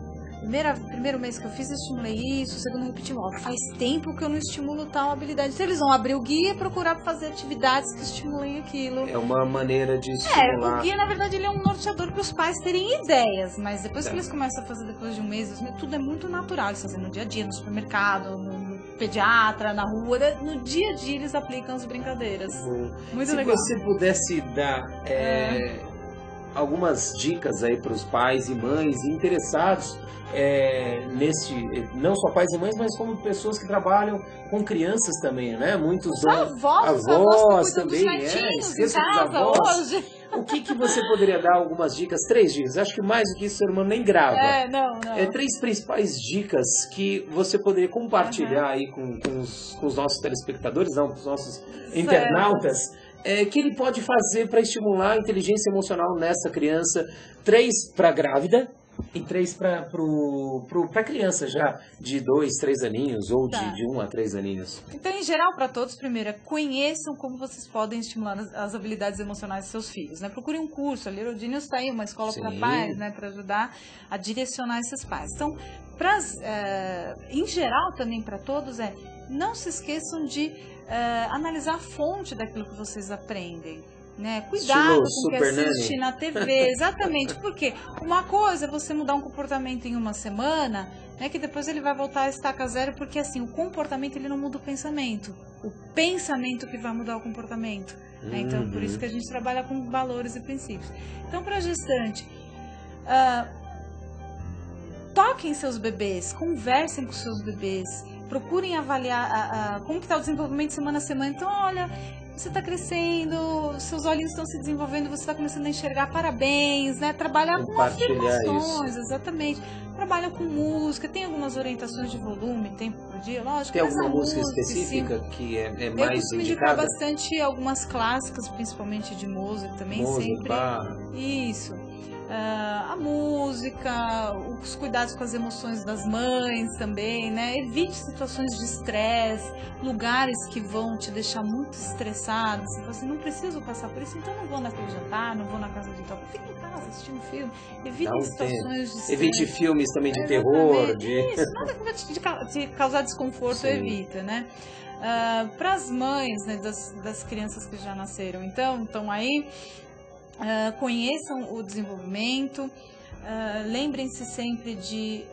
Primeiro mês que eu fiz, eu estimulei isso, segundo repeti, faz tempo que eu não estimulo tal habilidade. Então, eles vão abrir o guia e procurar fazer atividades que estimulem aquilo. É uma maneira de estimular. O guia, na verdade, ele é um norteador para os pais terem ideias, mas depois que eles começam a fazer, depois de um mês, tudo é muito natural. Eles fazem no dia a dia, no supermercado, no pediatra, na rua, no dia a dia eles aplicam as brincadeiras. Muito legal. Se você pudesse dar algumas dicas aí para os pais e mães interessados não só pais e mães, mas como pessoas que trabalham com crianças também, né? Muitos avós também, esqueça dos avós. Hoje. O que você poderia dar algumas dicas? 3 dicas. Acho que mais do que isso o seu irmão nem grava. Não. 3 principais dicas que você poderia compartilhar aí com os nossos telespectadores, com os nossos internautas. Que ele pode fazer para estimular a inteligência emocional nessa criança. 3 para grávida e 3 para criança já de 2, 3 aninhos ou de 1 a 3 aninhos. Então, em geral, para todos, primeiro, conheçam como vocês podem estimular as habilidades emocionais dos seus filhos, né? Procure um curso, a Little Genius está aí, uma escola para pais, né? Para ajudar a direcionar esses pais. Então, em geral, também para todos, não se esqueçam de analisar a fonte daquilo que vocês aprendem. Né? Cuidado com o que assiste na TV, exatamente, porque uma coisa é você mudar um comportamento em uma semana, né, que depois ele vai voltar a estaca zero, porque assim, o comportamento ele não muda o pensamento que vai mudar o comportamento, né? Então por isso que a gente trabalha com valores e princípios. Então, para gestante, toquem seus bebês, conversem com seus bebês, procurem avaliar como que está o desenvolvimento semana a semana. Então, olha, você está crescendo, seus olhinhos estão se desenvolvendo, você está começando a enxergar, parabéns, né? Trabalhar com afirmações, exatamente. Trabalha com música, tem algumas orientações de volume, tempo por dia, lógico. Tem alguma música específica que é mais indicada? Eu costumo indicar bastante algumas clássicas, principalmente de Mozart também, sempre. Isso. A música, os cuidados com as emoções das mães também, né? Evite situações de estresse, lugares que vão te deixar muito estressado. Você fala assim, não preciso passar por isso, então não vou naquele jantar, não vou na casa de tal. Fica em casa assistindo filme. Evite situações de estresse. Evite filmes também de terror. Isso, nada que vai te causar desconforto, evita, né? Para as mães, né, das crianças que já nasceram, então, estão aí. Conheçam o desenvolvimento, lembrem-se sempre de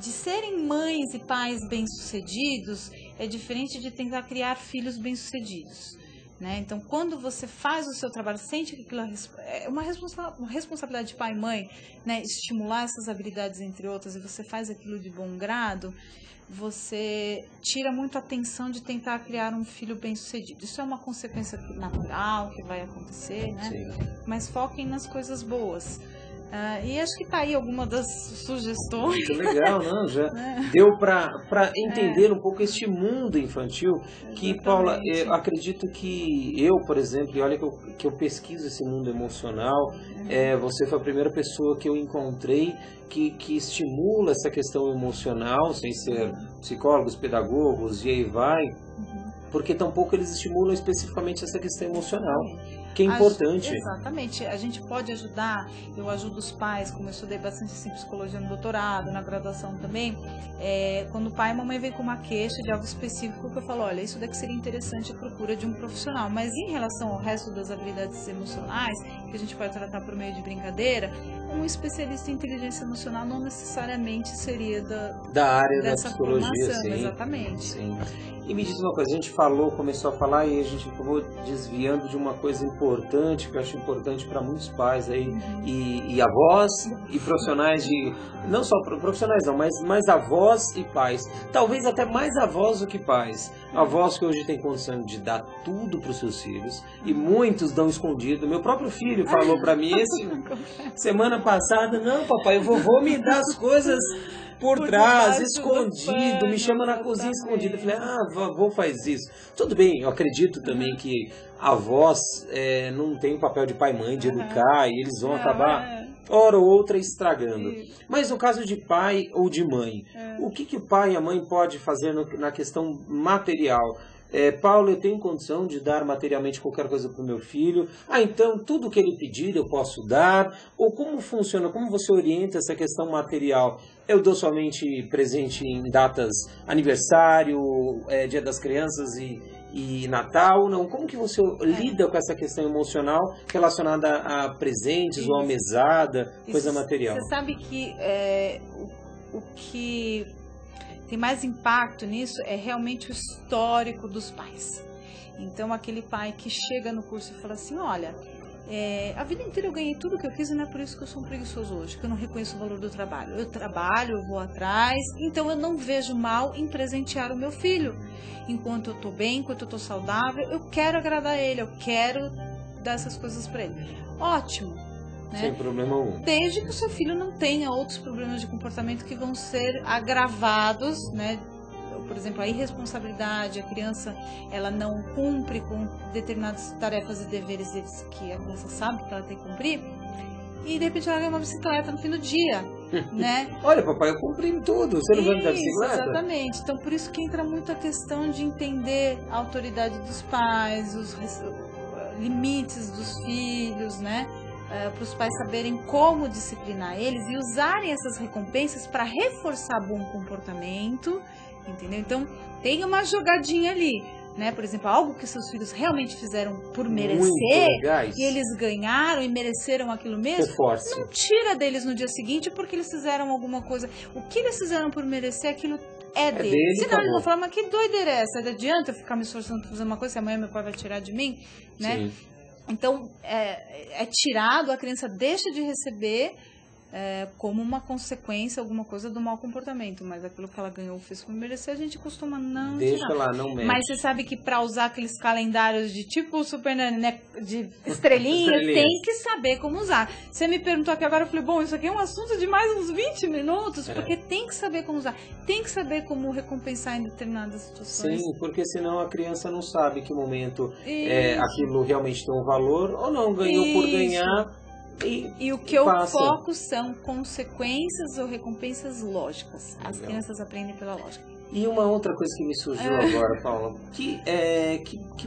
serem mães e pais bem-sucedidos é diferente de tentar criar filhos bem-sucedidos, né? Então, quando você faz o seu trabalho, sente que aquilo é uma responsabilidade de pai e mãe, né? Estimular essas habilidades, entre outras, e você faz aquilo de bom grado, você tira muito a atenção de tentar criar um filho bem-sucedido. Isso é uma consequência natural que vai acontecer, né? Sim. Mas foquem nas coisas boas. E acho que tá aí alguma das sugestões. Muito legal, não? Já deu para entender um pouco este mundo infantil. Que, exatamente. Paula, eu acredito que por exemplo, e olha que eu pesquiso esse mundo emocional, você foi a primeira pessoa que eu encontrei que estimula essa questão emocional, sem ser psicólogos, pedagogos e aí vai, porque tampouco eles estimulam especificamente essa questão emocional. Que é importante. Exatamente. A gente pode ajudar, eu ajudo os pais, como eu estudei bastante assim, psicologia no doutorado, na graduação também, quando o pai e a mamãe vêm com uma queixa de algo específico, que eu falo, olha, isso daqui seria interessante, a procura de um profissional. Mas em relação ao resto das habilidades emocionais, que a gente pode tratar por meio de brincadeira, um especialista em inteligência emocional não necessariamente seria da área da psicologia, sim. Exatamente. Sim. E me diz uma coisa, a gente começou a falar e a gente acabou desviando de uma coisa importante, que eu acho importante para muitos pais aí, e avós e profissionais não só profissionais não, mas mais avós e pais. Talvez até mais avós do que pais. Avós que hoje têm condição de dar tudo para os seus filhos e muitos dão escondido. Meu próprio filho falou para mim semana passada, não, papai, o vovô me dá as coisas por trás, escondido, me chama na cozinha escondida. Eu falei, vovô faz isso. Tudo bem, eu acredito também que avós não tem o papel de pai e mãe, de educar, e eles vão acabar, hora ou outra, estragando. Mas no caso de pai ou de mãe, o que o pai e a mãe pode fazer na questão material? Paulo, eu tenho condição de dar materialmente qualquer coisa para o meu filho. Então tudo que ele pedir eu posso dar? Ou como funciona, como você orienta essa questão material? Eu dou somente presente em datas, aniversário, Dia das Crianças e Natal? Não, como que você lida com essa questão emocional relacionada a presentes ou a mesada, coisa material? Você sabe que o que tem mais impacto nisso é realmente o histórico dos pais. Então, aquele pai que chega no curso e fala assim, olha, a vida inteira eu ganhei tudo que eu quis e não é por isso que eu sou um preguiçoso hoje, que eu não reconheço o valor do trabalho. Eu trabalho, eu vou atrás, então eu não vejo mal em presentear o meu filho. Enquanto eu estou bem, enquanto eu estou saudável, eu quero agradar ele, eu quero dar essas coisas para ele. Ótimo. Né? Sem problema algum. Desde que o seu filho não tenha outros problemas de comportamento que vão ser agravados, né? Por exemplo, a irresponsabilidade, a criança ela não cumpre com determinadas tarefas e deveres que a criança sabe que ela tem que cumprir, e de repente ela ganha uma bicicleta no fim do dia, né? Olha, papai, eu cumpri tudo, você não vai me dar bicicleta? Exatamente. Então, por isso que entra muito a questão de entender a autoridade dos pais, os limites dos filhos, né? Para os pais saberem como disciplinar eles e usarem essas recompensas para reforçar bom comportamento, entendeu? Então, tem uma jogadinha ali, né? Por exemplo, algo que seus filhos realmente fizeram por merecer e eles ganharam e mereceram aquilo mesmo, reforce. Não tira deles no dia seguinte porque eles fizeram alguma coisa. O que eles fizeram por merecer, aquilo é deles. Senão eles vão falar, mas que doideira é essa? Adianta eu ficar me esforçando para fazer uma coisa se amanhã meu pai vai tirar de mim, né? Sim. Então, é tirado, a criança deixa de receber como uma consequência, alguma coisa do mau comportamento. Mas aquilo que ela ganhou, fez como merecer, a gente costuma não deixa tirar. Lá, não mexe. Mas você sabe que para usar aqueles calendários de tipo Super Nani, né, de estrelinha, tem que saber como usar. Você me perguntou aqui agora, eu falei, bom, isso aqui é um assunto de mais uns 20 minutos, porque tem que saber como usar. Tem que saber como recompensar em determinadas situações. Sim, porque senão a criança não sabe em que momento aquilo realmente tem um valor ou não, ganhou por ganhar. E o que eu foco são consequências ou recompensas lógicas. As crianças aprendem pela lógica. E uma outra coisa que me surgiu agora, Paula, que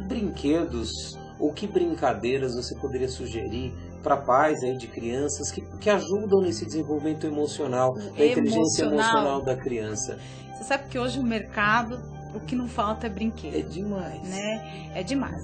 brinquedos ou que brincadeiras você poderia sugerir para pais aí de crianças que ajudam nesse desenvolvimento emocional, da inteligência emocional da criança? Você sabe que hoje o mercado, o que não falta é brinquedo. É demais. Né? É demais.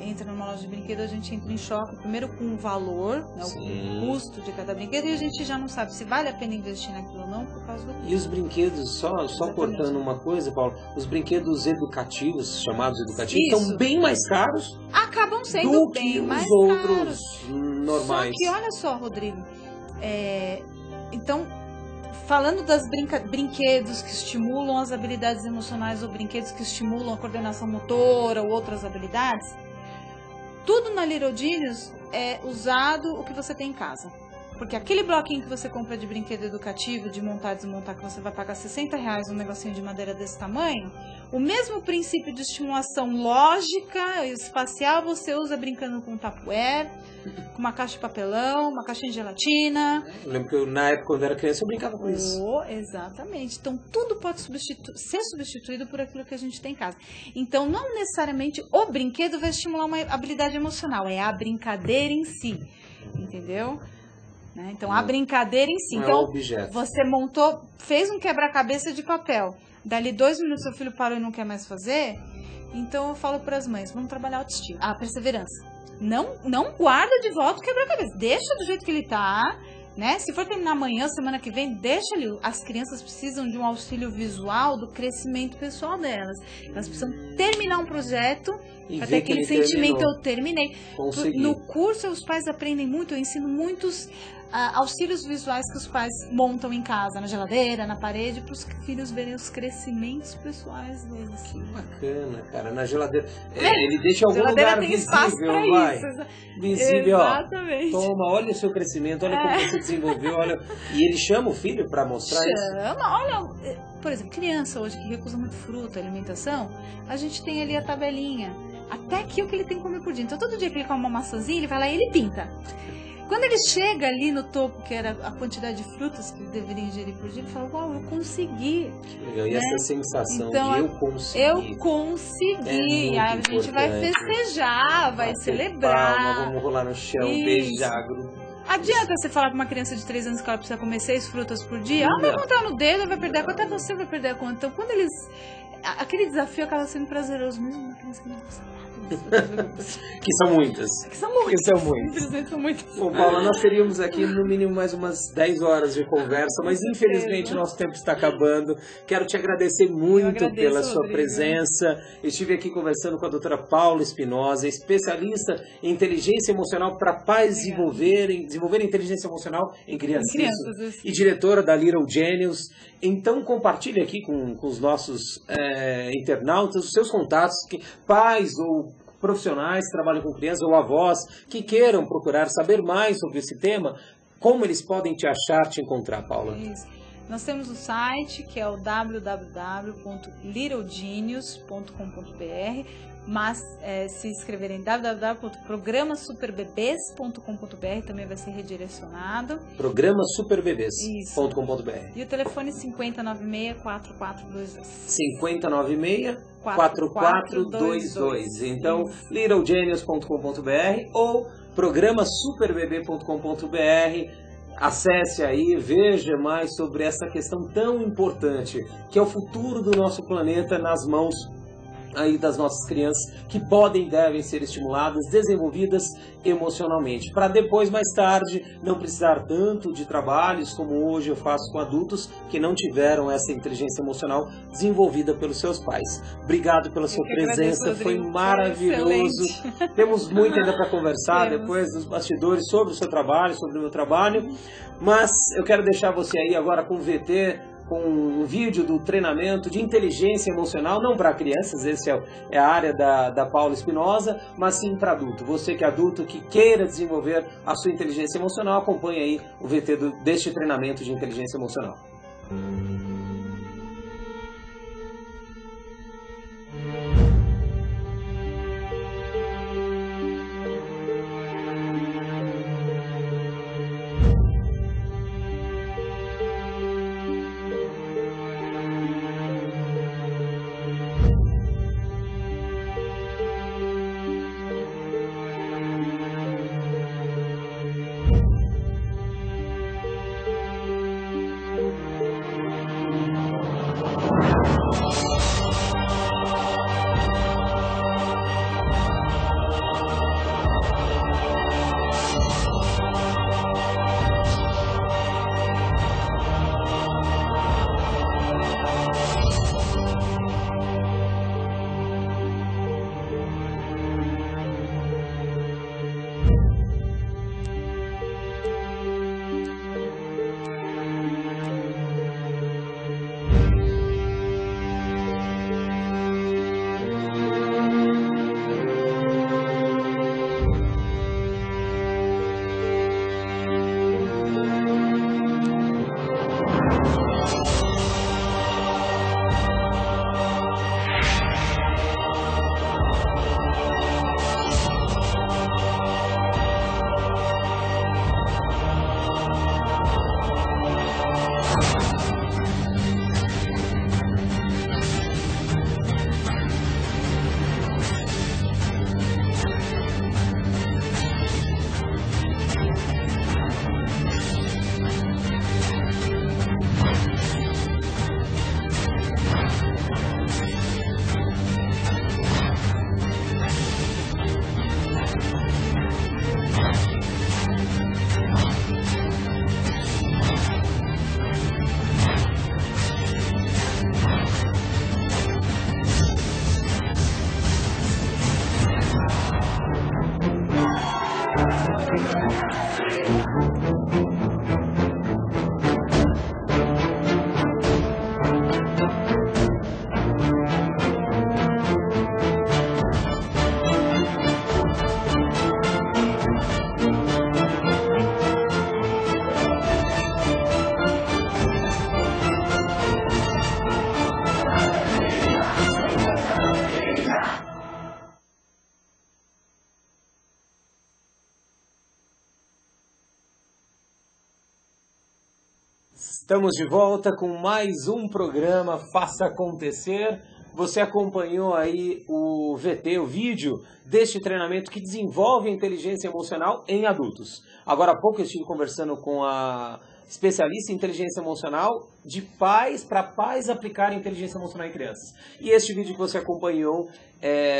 Entra numa loja de brinquedo, a gente entra em choque, primeiro com o valor, né, o custo de cada brinquedo, e a gente já não sabe se vale a pena investir naquilo ou não por causa do custo. E os brinquedos, só cortando uma coisa, Paulo, os brinquedos educativos, chamados educativos, estão bem mais caros. Acabam sendo bem mais caros do que os outros normais. Só que olha só, Rodrigo, então, falando das brinquedos que estimulam as habilidades emocionais ou brinquedos que estimulam a coordenação motora ou outras habilidades, tudo na Little Genius é usado o que você tem em casa. Porque aquele bloquinho que você compra de brinquedo educativo, de montar e desmontar, que você vai pagar R$60 um negocinho de madeira desse tamanho, o mesmo princípio de estimulação lógica e espacial você usa brincando com um Tupperware, com uma caixa de papelão, uma caixinha de gelatina. Eu lembro que na época, quando eu era criança, eu brincava com isso. Exatamente. Então, tudo pode ser substituído por aquilo que a gente tem em casa. Então, não necessariamente o brinquedo vai estimular uma habilidade emocional, é a brincadeira em si. Entendeu? Então, a brincadeira em si. Então, você fez um quebra-cabeça de papel. Dali 2 minutos, seu filho parou e não quer mais fazer. Então, eu falo para as mães, vamos trabalhar a autoestima, a perseverança. Não guarda de volta o quebra-cabeça. Deixa do jeito que ele tá, né? Se for terminar amanhã, semana que vem, deixa ali. As crianças precisam de um auxílio visual do crescimento pessoal delas. Elas precisam terminar um projeto para ter aquele sentimento, eu terminei. Consegui. No curso, os pais aprendem muito, eu ensino muitos auxílios visuais que os pais montam em casa, na geladeira, na parede, para os filhos verem os crescimentos pessoais deles. Que bacana, cara. Na geladeira. Ele deixa algum lugar tem espaço visível, pra vai. isso. Visível, Exatamente. ó. Toma, olha o seu crescimento, olha como você desenvolveu, olha. E ele chama o filho para mostrar isso? Olha, por exemplo, criança hoje que recusa muito fruta, alimentação, a gente tem ali a tabelinha. Até aqui o que ele tem que comer por dia. Então todo dia que ele come uma maçãzinha, ele vai lá e ele pinta. Quando ele chega ali no topo, que era a quantidade de frutas que ele deveria ingerir por dia, ele fala, uau, eu consegui. Que legal. E essa sensação então, de eu consegui. Eu consegui. É a gente vai festejar, vai celebrar. Palma, vamos rolar no chão, Isso. beijar. Adianta você falar pra uma criança de 3 anos que ela precisa comer 6 frutas por dia? Ela vai contar no dedo, vai perder a conta, até você vai perder a conta. Então, quando eles... Aquele desafio acaba sendo prazeroso, mesmo uma criança que não gosta nada. Que são muitas. Que são muitas. Infelizmente são muitas. Bom, Paula, nós teríamos aqui no mínimo mais umas 10 horas de conversa, mas infelizmente nosso tempo está acabando. Quero te agradecer muito pela sua presença. Eu estive aqui conversando com a doutora Paula Espinosa, especialista em inteligência emocional para pais desenvolver inteligência emocional em crianças. E diretora da Little Genius. Então compartilhe aqui com os nossos internautas os seus contatos, pais ou profissionais que trabalham com crianças ou avós que queiram procurar saber mais sobre esse tema, como eles podem te achar, te encontrar, Paula? Isso. Nós temos o site que é o www.littlegenius.com.br, mas se escreverem www.programasuperbebês.com.br também vai ser redirecionado. Programasuperbebês.com.br. E o telefone 5096-4422. 5096-4422. Então, littlegenius.com.br ou programasuperbebê.com.br. Acesse aí, veja mais sobre essa questão tão importante, que é o futuro do nosso planeta nas mãos aí das nossas crianças, que podem e devem ser estimuladas, desenvolvidas emocionalmente, para depois, mais tarde, não precisar tanto de trabalhos como hoje eu faço com adultos que não tiveram essa inteligência emocional desenvolvida pelos seus pais. Obrigado pela sua presença, foi maravilhoso. Temos muito ainda para conversar depois dos bastidores sobre o seu trabalho, sobre o meu trabalho, mas eu quero deixar você aí agora com o VT, com um vídeo do treinamento de inteligência emocional, não para crianças, esse é a área da Paula Espinosa, mas sim para adulto. Você que é adulto, que queira desenvolver a sua inteligência emocional, acompanhe aí o VT deste treinamento de inteligência emocional. Thank you. Estamos de volta com mais um programa Faça Acontecer. Você acompanhou aí o VT, o vídeo deste treinamento que desenvolve a inteligência emocional em adultos. Agora há pouco eu estive conversando com a especialista em inteligência emocional de pais, para pais aplicarem inteligência emocional em crianças. E este vídeo que você acompanhou,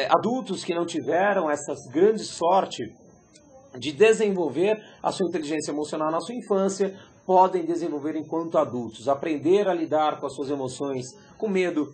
adultos que não tiveram essa grande sorte de desenvolver a sua inteligência emocional na sua infância, podem desenvolver enquanto adultos, aprender a lidar com as suas emoções, com medo,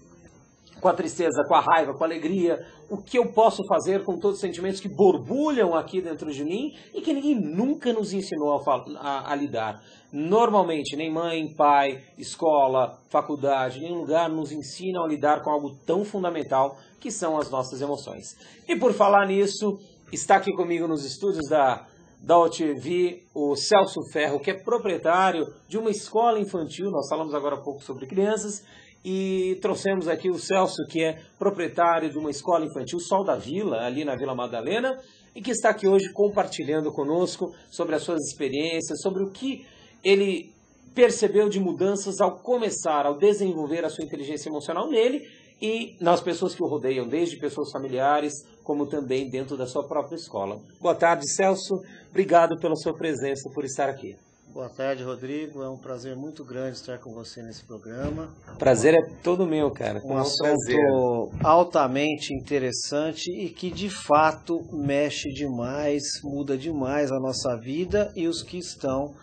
com a tristeza, com a raiva, com a alegria, o que eu posso fazer com todos os sentimentos que borbulham aqui dentro de mim e que ninguém nunca nos ensinou a lidar. Normalmente, nem mãe, pai, escola, faculdade, nenhum lugar nos ensinam a lidar com algo tão fundamental que são as nossas emoções. E por falar nisso, está aqui comigo nos estúdios da OTV o Celso Ferro, que é proprietário de uma escola infantil. Nós falamos agora há pouco sobre crianças e trouxemos aqui o Celso, que é proprietário de uma escola infantil, Sol da Vila, ali na Vila Madalena, e que está aqui hoje compartilhando conosco sobre as suas experiências, sobre o que ele percebeu de mudanças ao começar, ao desenvolver a sua inteligência emocional nele e nas pessoas que o rodeiam, desde pessoas familiares, como também dentro da sua própria escola. Boa tarde, Celso. Obrigado pela sua presença, por estar aqui. Boa tarde, Rodrigo. É um prazer muito grande estar com você nesse programa. Prazer é todo meu, cara. Um assunto altamente interessante e que, de fato, mexe demais, muda demais a nossa vida e os que estão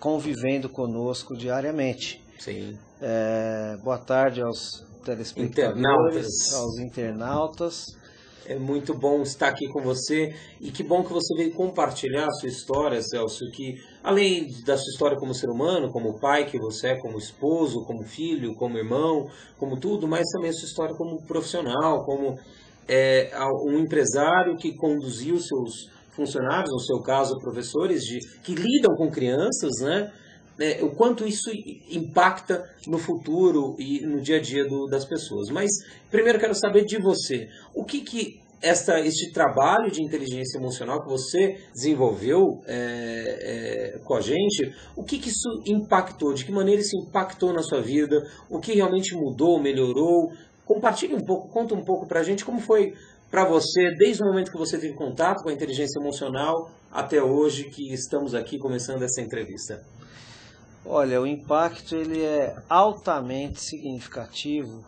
convivendo conosco diariamente. Sim. Boa tarde aos telespectadores, aos internautas. É muito bom estar aqui com você e que bom que você veio compartilhar a sua história, Celso, que além da sua história como ser humano, como pai que você é, como esposo, como filho, como irmão, como tudo, mas também a sua história como profissional, como um empresário que conduziu seus funcionários, no seu caso professores, que lidam com crianças, né? O quanto isso impacta no futuro e no dia a dia das pessoas. Mas primeiro quero saber de você, o que este trabalho de inteligência emocional que você desenvolveu com a gente, o que isso impactou, de que maneira isso impactou na sua vida, o que realmente mudou, melhorou? Compartilhe um pouco, conta um pouco pra gente como foi para você, desde o momento que você teve contato com a inteligência emocional até hoje que estamos aqui começando essa entrevista. Olha, o impacto ele é altamente significativo.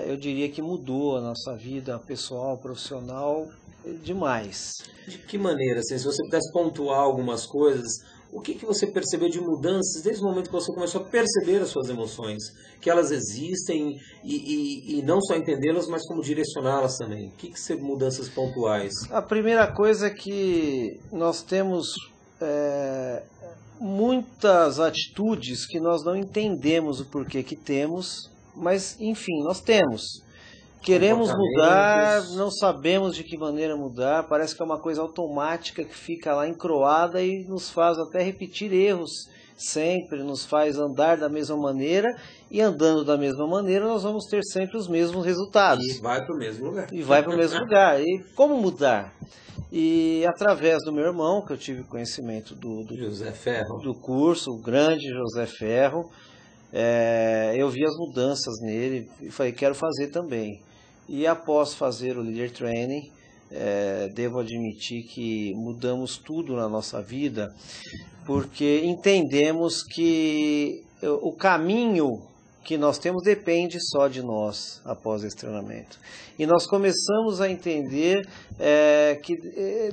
Eu diria que mudou a nossa vida pessoal, profissional, demais. De que maneira? Assim, se você pudesse pontuar algumas coisas, o que você percebeu de mudanças desde o momento que você começou a perceber as suas emoções? Que elas existem e não só entendê-las, mas como direcioná-las também. O que são mudanças pontuais? A primeira coisa é que nós temos muitas atitudes que nós não entendemos o porquê que temos, mas enfim, nós temos. Queremos mudar, não sabemos de que maneira mudar, parece que é uma coisa automática que fica lá encroada e nos faz até repetir erros sempre, nos faz andar da mesma maneira, e andando da mesma maneira nós vamos ter sempre os mesmos resultados. E vai para o mesmo lugar. E vai para o mesmo lugar. E como mudar? E através do meu irmão, que eu tive conhecimento do José Ferro, do curso, o grande José Ferro, eu vi as mudanças nele e falei, quero fazer também. E após fazer o Leader Training, devo admitir que mudamos tudo na nossa vida, porque entendemos que o caminho que nós temos depende só de nós após esse treinamento. E nós começamos a entender que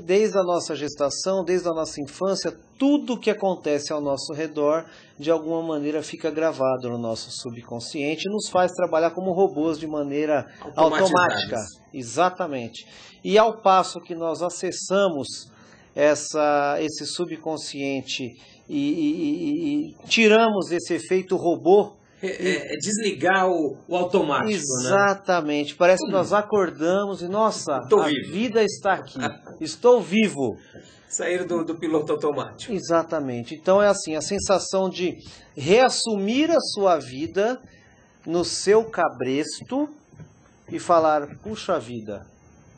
desde a nossa gestação, desde a nossa infância, tudo que acontece ao nosso redor, de alguma maneira fica gravado no nosso subconsciente e nos faz trabalhar como robôs de maneira automática. Exatamente. E ao passo que nós acessamos esse subconsciente e tiramos esse efeito robô, desligar o automático. Exatamente. Né? Parece que nós acordamos e, nossa, vida está aqui. Estou vivo. Sair do piloto automático. Exatamente. Então é assim, a sensação de reassumir a sua vida no seu cabresto e falar, puxa vida,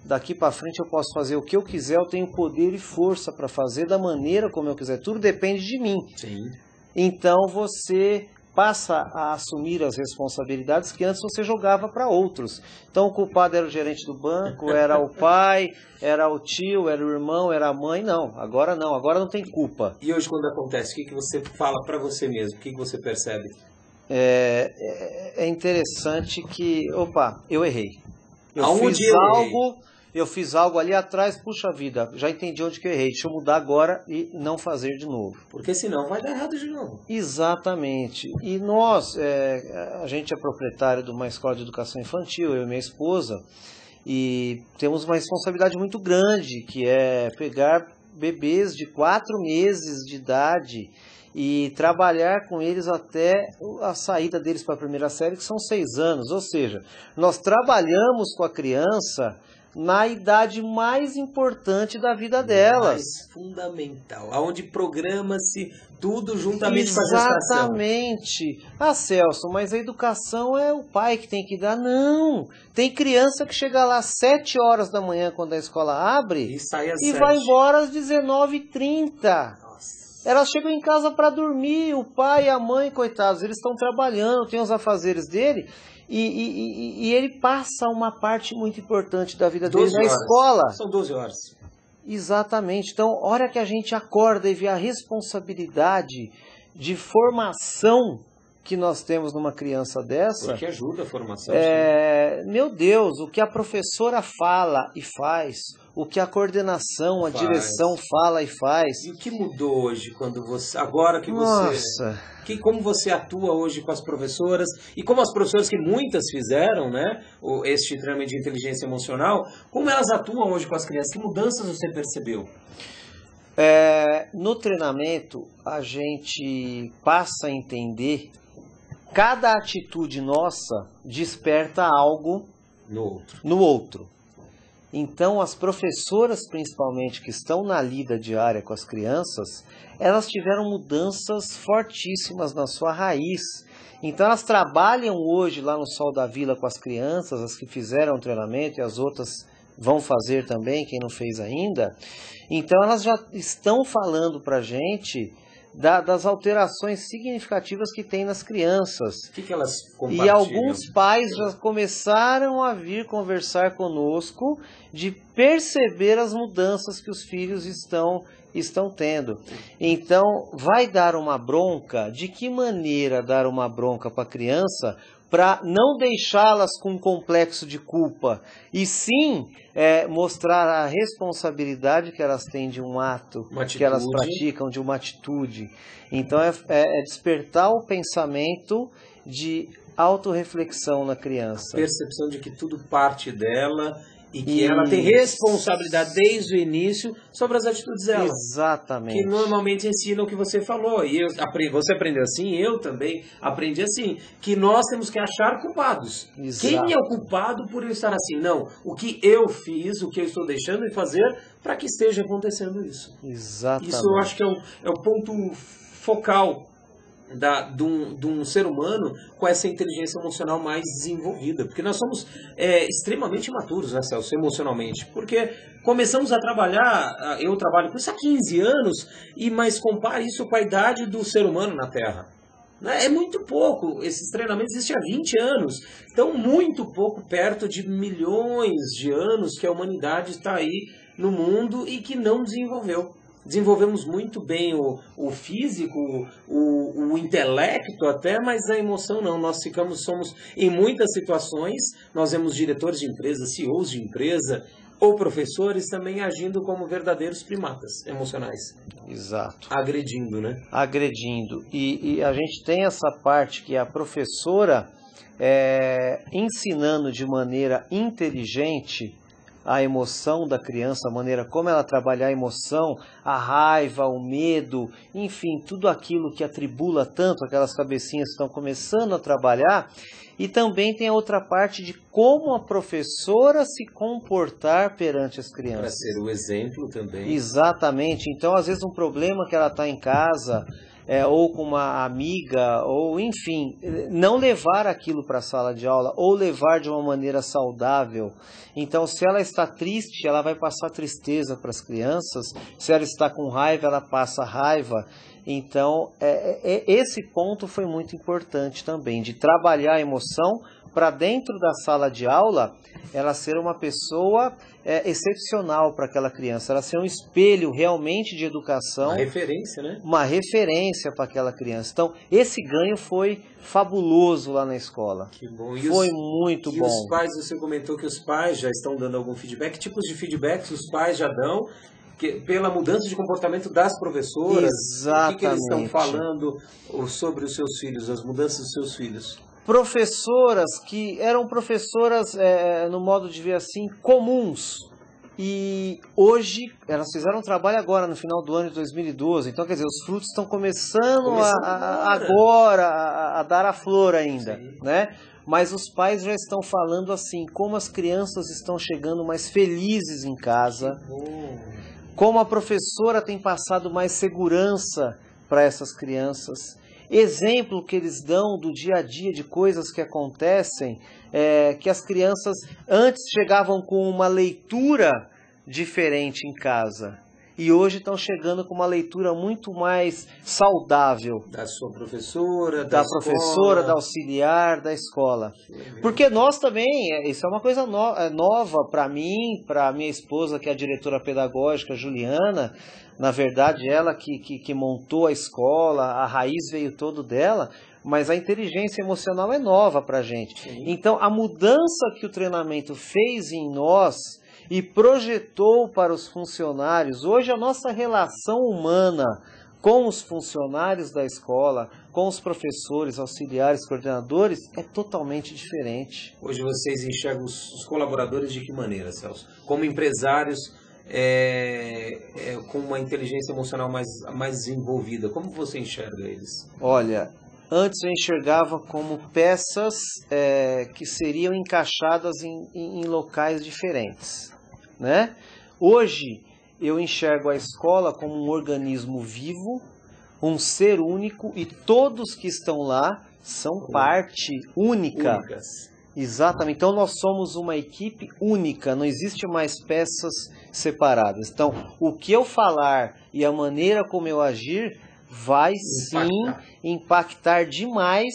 daqui para frente eu posso fazer o que eu quiser, eu tenho poder e força para fazer da maneira como eu quiser. Tudo depende de mim. Sim. Então você passa a assumir as responsabilidades que antes você jogava para outros. Então o culpado era o gerente do banco, era o pai, era o tio, era o irmão, era a mãe. Não, agora não tem culpa. E hoje quando acontece, o que você fala para você mesmo? O que você percebe? É interessante que, eu errei. Eu fiz algo ali atrás, puxa vida, já entendi onde que eu errei, deixa eu mudar agora e não fazer de novo. Porque senão vai dar errado de novo. Exatamente. E nós, a gente é proprietário de uma escola de educação infantil, eu e minha esposa, e temos uma responsabilidade muito grande, que é pegar bebês de 4 meses de idade e trabalhar com eles até a saída deles para a primeira série, que são 6 anos. Ou seja, nós trabalhamos com a criança na idade mais importante da vida delas. Mais fundamental, aonde programa-se tudo juntamente com a gestação. Exatamente. Celso, mas a educação é o pai que tem que dar? Não. Tem criança que chega lá às 7 horas da manhã, quando a escola abre, e sai às e 7. vai embora às 19h30. Elas chegam em casa para dormir, o pai e a mãe, coitados, eles estão trabalhando, tem os afazeres dele, e ele passa uma parte muito importante da vida dele na escola. São 12 horas. Exatamente. Então, a hora que a gente acorda e vê a responsabilidade de formação que nós temos numa criança dessa... Porque ajuda a formação. Meu Deus, o que a professora fala e faz, o que a coordenação, a direção fala e faz. E o que mudou hoje, quando você... Agora que Nossa... Como você atua hoje com as professoras, e como as professoras que muitas fizeram, né, este treinamento de inteligência emocional, como elas atuam hoje com as crianças? Que mudanças você percebeu? No treinamento, a gente passa a entender, cada atitude nossa desperta algo no outro. Então, as professoras, principalmente, que estão na lida diária com as crianças, elas tiveram mudanças fortíssimas na sua raiz. Então, elas trabalham hoje lá no Sol da Vila com as crianças, as que fizeram o treinamento e as outras vão fazer também, quem não fez ainda. Então, elas já estão falando para a gente das alterações significativas que tem nas crianças. O que elas compartilham? E alguns pais já começaram a vir conversar conosco de perceber as mudanças que os filhos estão tendo. Então, vai dar uma bronca? De que maneira dar uma bronca para a criança para não deixá-las com um complexo de culpa, e sim mostrar a responsabilidade que elas têm de um ato que elas praticam, de uma atitude. Então é despertar o pensamento de autorreflexão na criança. Percepção de que tudo parte dela e que ela tem responsabilidade desde o início sobre as atitudes dela. Exatamente. Que normalmente ensinam o que você falou. E você aprendeu assim, eu também aprendi assim. Que nós temos que achar culpados. Exato. Quem é o culpado por eu estar assim? Não. O que eu fiz, o que eu estou deixando de fazer para que esteja acontecendo isso. Exatamente. Isso eu acho que é o ponto focal de um ser humano com essa inteligência emocional mais desenvolvida, porque nós somos extremamente imaturos, né, Celso, emocionalmente, porque começamos a trabalhar, eu trabalho com isso há 15 anos, mas compare isso com a idade do ser humano na Terra. É muito pouco, esses treinamentos existem há 20 anos, então muito pouco perto de milhões de anos que a humanidade está aí no mundo e que não desenvolveu. Desenvolvemos muito bem o físico, o intelecto até, mas a emoção não. Nós somos em muitas situações, nós vemos diretores de empresa, CEOs de empresa, ou professores também agindo como verdadeiros primatas emocionais. Exato. Agredindo, né? Agredindo. E a gente tem essa parte que a professora, ensinando de maneira inteligente a emoção da criança, a maneira como ela trabalhar a emoção, a raiva, o medo, enfim, tudo aquilo que atribula tanto aquelas cabecinhas que estão começando a trabalhar. E também tem a outra parte de como a professora se comportar perante as crianças. Para ser o exemplo também. Exatamente. Então, às vezes, um problema que ela está em casa, ou com uma amiga, ou enfim, não levar aquilo para a sala de aula, ou levar de uma maneira saudável. Então, se ela está triste, ela vai passar tristeza para as crianças. Se ela está com raiva, ela passa raiva. Então, esse ponto foi muito importante também, de trabalhar a emoção para dentro da sala de aula, ela ser uma pessoa excepcional para aquela criança, ela ser um espelho realmente de educação. Uma referência, né? Uma referência para aquela criança. Então, esse ganho foi fabuloso lá na escola. Que bom. Foi muito bom. E os pais, você comentou que os pais já estão dando algum feedback. Que tipos de feedbacks os pais já dão pela mudança de comportamento das professoras? Exatamente. O que eles estão falando sobre os seus filhos, as mudanças dos seus filhos? Professoras que eram professoras, no modo de ver assim, comuns. E hoje, elas fizeram um trabalho agora, no final do ano de 2012. Então, quer dizer, os frutos estão começando agora a dar a flor ainda, né? Mas os pais já estão falando assim, como as crianças estão chegando mais felizes em casa, como a professora tem passado mais segurança para essas crianças. Exemplo que eles dão do dia a dia de coisas que acontecem, que as crianças antes chegavam com uma leitura diferente em casa e hoje estão chegando com uma leitura muito mais saudável. Da sua professora, da professora, da auxiliar, da escola. Porque nós também, isso é uma coisa nova para mim, para minha esposa, que é a diretora pedagógica, Juliana. Na verdade, ela que montou a escola, a raiz veio todo dela, mas a inteligência emocional é nova para a gente. Sim. Então, a mudança que o treinamento fez em nós e projetou para os funcionários, hoje a nossa relação humana com os funcionários da escola, com os professores, auxiliares, coordenadores, é totalmente diferente. Hoje vocês enxergam os colaboradores de que maneira, Celso? Como empresários, com uma inteligência emocional mais desenvolvida, como você enxerga eles? Olha, antes eu enxergava como peças que seriam encaixadas em locais diferentes, né? Hoje eu enxergo a escola como um organismo vivo, um ser único, e todos que estão lá são parte única. Únicas. Exatamente. Então nós somos uma equipe única, não existe mais peças separadas. Então, o que eu falar e a maneira como eu agir vai sim impactar demais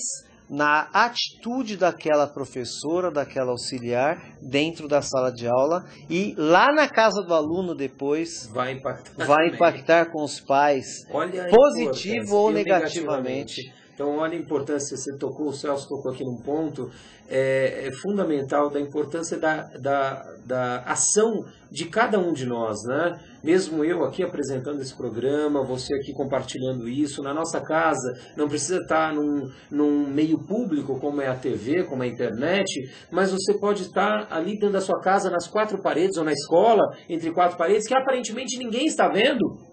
na atitude daquela professora, daquela auxiliar, dentro da sala de aula, e lá na casa do aluno depois vai impactar com os pais, positivo ou negativamente. Então, olha a importância, o Celso tocou aqui num ponto fundamental da importância da ação de cada um de nós, né? Mesmo eu aqui apresentando esse programa, você aqui compartilhando isso, na nossa casa, não precisa estar num meio público como é a TV, como é a internet, mas você pode estar ali dentro da sua casa, nas quatro paredes, ou na escola, entre quatro paredes, que aparentemente ninguém está vendo.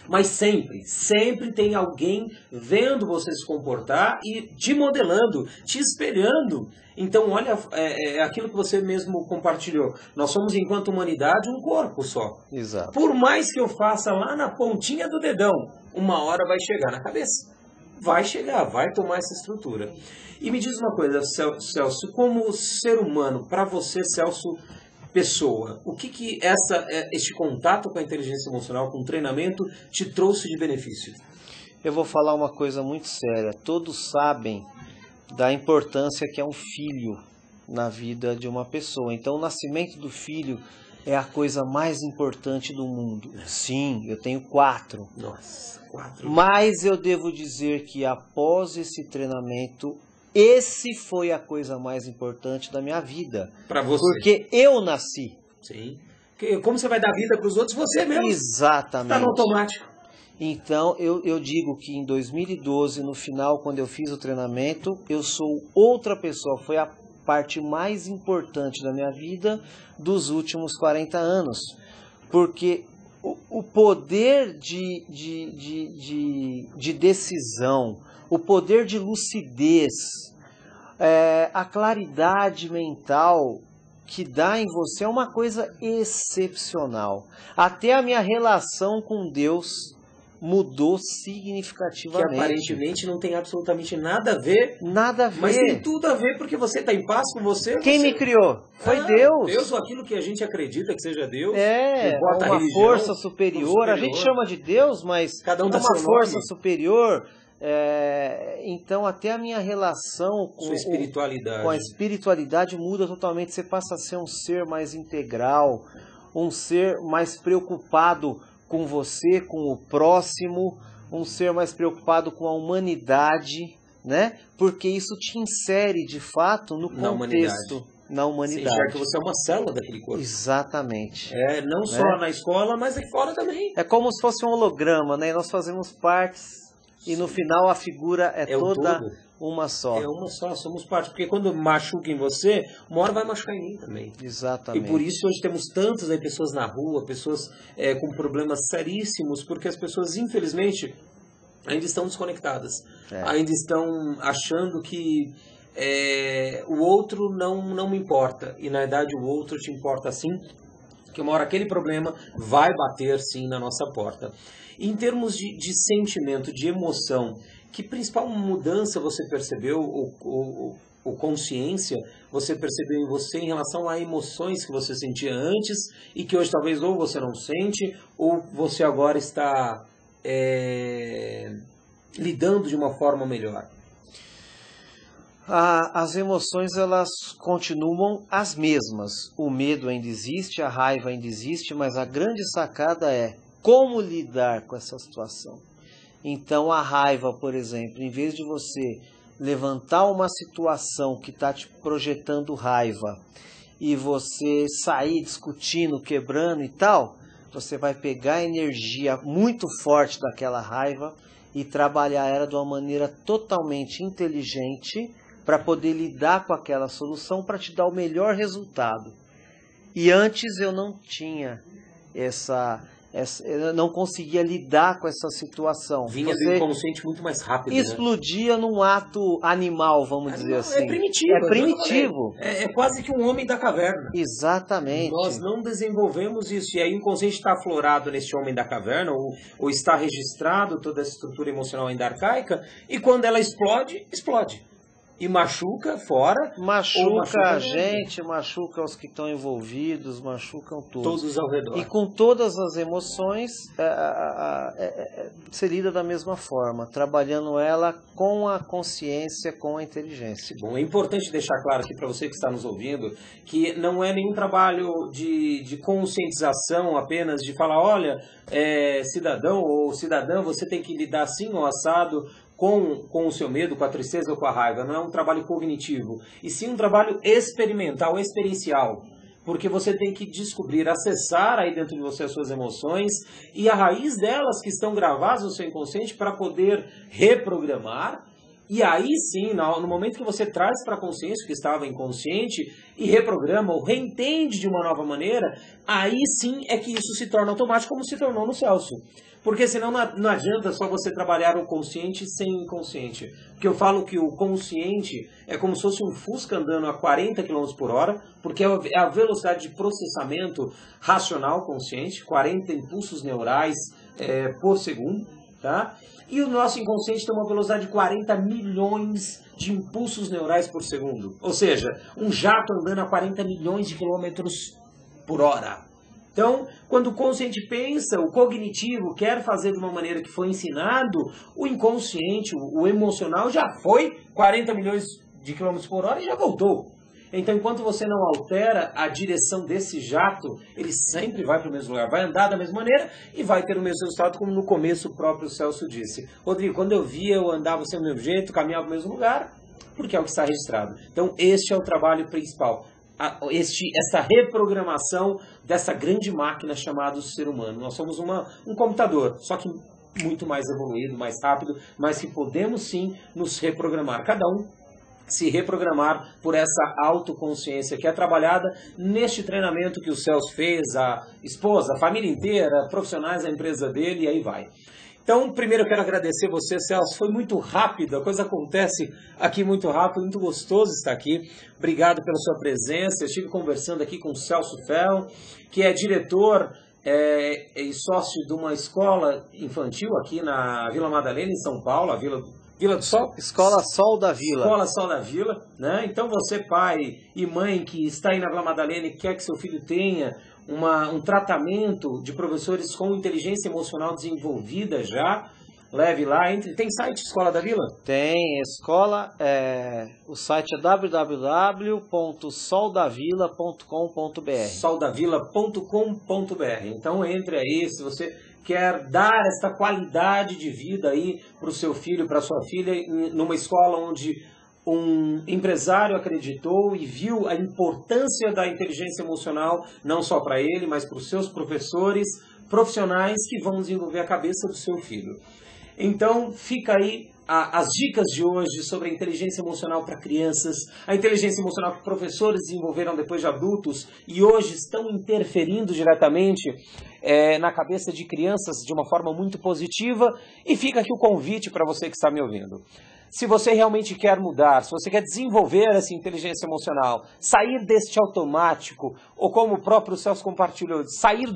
Mas sempre tem alguém vendo você se comportar e te modelando, te espelhando. Então, olha, aquilo que você mesmo compartilhou. Nós somos, enquanto humanidade, um corpo só. Exato. Por mais que eu faça lá na pontinha do dedão, uma hora vai chegar na cabeça. Vai chegar, vai tomar essa estrutura. E me diz uma coisa, Celso, como ser humano, para você, Celso, pessoa, o que este contato com a inteligência emocional, com o treinamento, te trouxe de benefício? Eu vou falar uma coisa muito séria. Todos sabem da importância que é um filho na vida de uma pessoa. Então, o nascimento do filho é a coisa mais importante do mundo. Sim, eu tenho 4. Nossa, 4. Mas eu devo dizer que após esse treinamento, esse foi a coisa mais importante da minha vida. Para você. Porque eu nasci. Sim. Como você vai dar vida para os outros? Você mesmo. Exatamente. Está no automático. Então, eu digo que em 2012, no final, quando eu fiz o treinamento, eu sou outra pessoa. Foi a parte mais importante da minha vida dos últimos 40 anos. Porque o poder de decisão, o poder de lucidez, a claridade mental que dá em você é uma coisa excepcional. Até a minha relação com Deus mudou Que significativamente. aparentemente não tem absolutamente nada a ver, Nada a ver. mas tem tudo a ver porque você está em paz com você. Quem você... me criou? Foi Ah, Deus. Deus ou aquilo que a gente acredita que seja Deus. É, não importa a uma religião, força superior. A gente chama de Deus, mas Cada um é dá uma seu força nome. superior. Então, até a minha relação com Sua espiritualidade. com a espiritualidade muda totalmente. Você passa a ser um ser mais integral, um ser mais preocupado com você, com o próximo, um ser mais preocupado com a humanidade, né? Porque isso te insere de fato no Na contexto, na Você humanidade. enxerga que você é uma célula daquele corpo. Exatamente. Não só na escola, mas aqui fora também. É como se fosse um holograma, né? Nós fazemos partes e no final a figura é o toda todo. uma só. É uma só, somos parte. Porque quando machuca em você, uma hora vai machucar em mim também. Exatamente. E por isso hoje temos tantas aí pessoas na rua, pessoas com problemas seríssimos, porque as pessoas, infelizmente, ainda estão desconectadas. Ainda estão achando que o outro não me importa. E na verdade o outro te importa sim, que uma hora aquele problema vai bater sim na nossa porta. Em termos de sentimento, de emoção, que principal mudança você percebeu, ou consciência, você percebeu em você em relação a emoções que você sentia antes e que hoje talvez ou você não sente, ou você agora está lidando de uma forma melhor? As emoções, elas continuam as mesmas. O medo ainda existe, a raiva ainda existe, mas a grande sacada é como lidar com essa situação. Então a raiva, por exemplo, em vez de você levantar uma situação que está te projetando raiva e você sair discutindo, quebrando e tal, você vai pegar a energia muito forte daquela raiva e trabalhar ela de uma maneira totalmente inteligente para poder lidar com aquela solução para te dar o melhor resultado. E antes eu não tinha eu não conseguia lidar com essa situação. Vinha do inconsciente muito mais rápido. Explodia num ato animal, vamos dizer assim. É primitivo. É primitivo. É quase que um homem da caverna. Exatamente. Nós não desenvolvemos isso. E aí o inconsciente está aflorado nesse homem da caverna, ou está registrado toda essa estrutura emocional ainda arcaica, e quando ela explode, explode. E machuca fora. Machuca a gente, machuca os que estão envolvidos, machucam todos. Todos ao redor. E com todas as emoções, se lida da mesma forma, trabalhando ela com a consciência, com a inteligência. Bom, é importante deixar claro aqui para você que está nos ouvindo, que não é nenhum trabalho de conscientização apenas, de falar, olha, cidadão ou cidadã, você tem que lidar assim ou assado, com o seu medo, com a tristeza ou com a raiva. Não é um trabalho cognitivo, e sim um trabalho experimental, experiencial. Porque você tem que descobrir, acessar aí dentro de você as suas emoções e a raiz delas que estão gravadas no seu inconsciente para poder reprogramar. E aí sim, no momento que você traz para a consciência o que estava inconsciente e reprograma ou reentende de uma nova maneira, aí sim é que isso se torna automático, como se tornou no Celso. Porque senão não adianta só você trabalhar o consciente sem o inconsciente. Porque eu falo que o consciente é como se fosse um Fusca andando a 40 km por hora, porque é a velocidade de processamento racional consciente, 40 impulsos neurais por segundo, tá? E o nosso inconsciente tem uma velocidade de 40 milhões de impulsos neurais por segundo. Ou seja, um jato andando a 40 milhões de quilômetros por hora. Então, quando o consciente pensa, o cognitivo quer fazer de uma maneira que foi ensinado, o inconsciente, o emocional já foi 40 milhões de quilômetros por hora e já voltou. Então, enquanto você não altera a direção desse jato, ele sempre vai para o mesmo lugar, vai andar da mesma maneira e vai ter o mesmo resultado, como no começo o próprio Celso disse. Rodrigo, quando eu via, eu andava sempre do mesmo jeito, caminhava no mesmo lugar, porque é o que está registrado. Então, este é o trabalho principal. Essa reprogramação dessa grande máquina chamada ser humano. Nós somos um computador, só que muito mais evoluído, mais rápido, mas que podemos sim nos reprogramar. Cada um se reprogramar por essa autoconsciência que é trabalhada neste treinamento que o Celso fez, a esposa, a família inteira, profissionais da empresa dele, e aí vai. Então, primeiro eu quero agradecer você, Celso. Foi muito rápido, a coisa acontece aqui muito rápido, muito gostoso estar aqui. Obrigado pela sua presença. Eu estive conversando aqui com o Celso Ferro, que é diretor e sócio de uma escola infantil aqui na Vila Madalena, em São Paulo, a Vila do Sol? Escola Sol da Vila. Escola Sol da Vila, né? Então você, pai e mãe que está aí na Vila Madalena e quer que seu filho tenha um tratamento de professores com inteligência emocional desenvolvida já, leve lá, tem site Escola da Vila? Tem, escola, o site é www.soldavila.com.br. soldavila.com.br. Então entre aí, se você quer dar essa qualidade de vida aí para o seu filho, para a sua filha, numa escola onde um empresário acreditou e viu a importância da inteligência emocional, não só para ele, mas para os seus professores profissionais que vão desenvolver a cabeça do seu filho. Então, fica aí as dicas de hoje sobre a inteligência emocional para crianças, a inteligência emocional que professores desenvolveram depois de adultos e hoje estão interferindo diretamente na cabeça de crianças de uma forma muito positiva. E fica aqui o convite para você que está me ouvindo. Se você realmente quer mudar, se você quer desenvolver essa inteligência emocional, sair deste automático, ou como o próprio Celso compartilhou, sair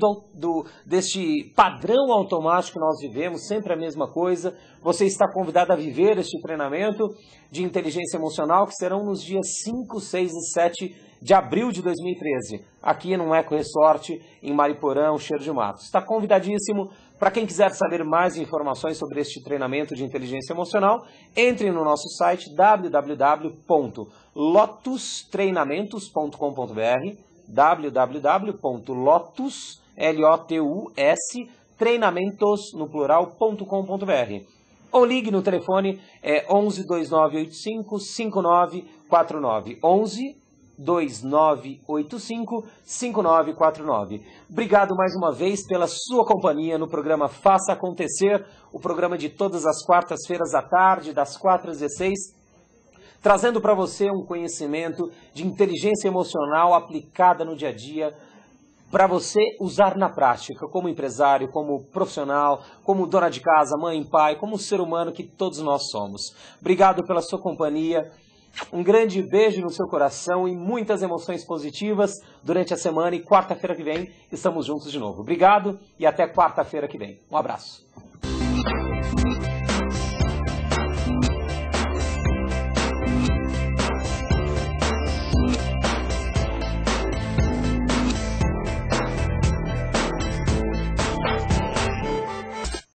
deste padrão automático que nós vivemos, sempre a mesma coisa, você está convidado a viver este treinamento de inteligência emocional, que serão nos dias 5, 6 e 7 de abril de 2013, aqui no Eco Resort, em Mariporã, Cheiro de Matos. Está convidadíssimo. Para quem quiser saber mais informações sobre este treinamento de inteligência emocional, entre no nosso site www.lotustreinamentos.com.br, www.lotus.treinamentos no plural.com.br, ou ligue no telefone 11 2985 5949, 11 2985-5949. Obrigado mais uma vez pela sua companhia no programa Faça Acontecer, o programa de todas as quartas-feiras à tarde, das 4 às 16, trazendo para você um conhecimento de inteligência emocional aplicada no dia a dia, para você usar na prática, como empresário, como profissional, como dona de casa, mãe, pai, como ser humano que todos nós somos. Obrigado pela sua companhia. Um grande beijo no seu coração e muitas emoções positivas durante a semana, e quarta-feira que vem estamos juntos de novo. Obrigado e até quarta-feira que vem. Um abraço.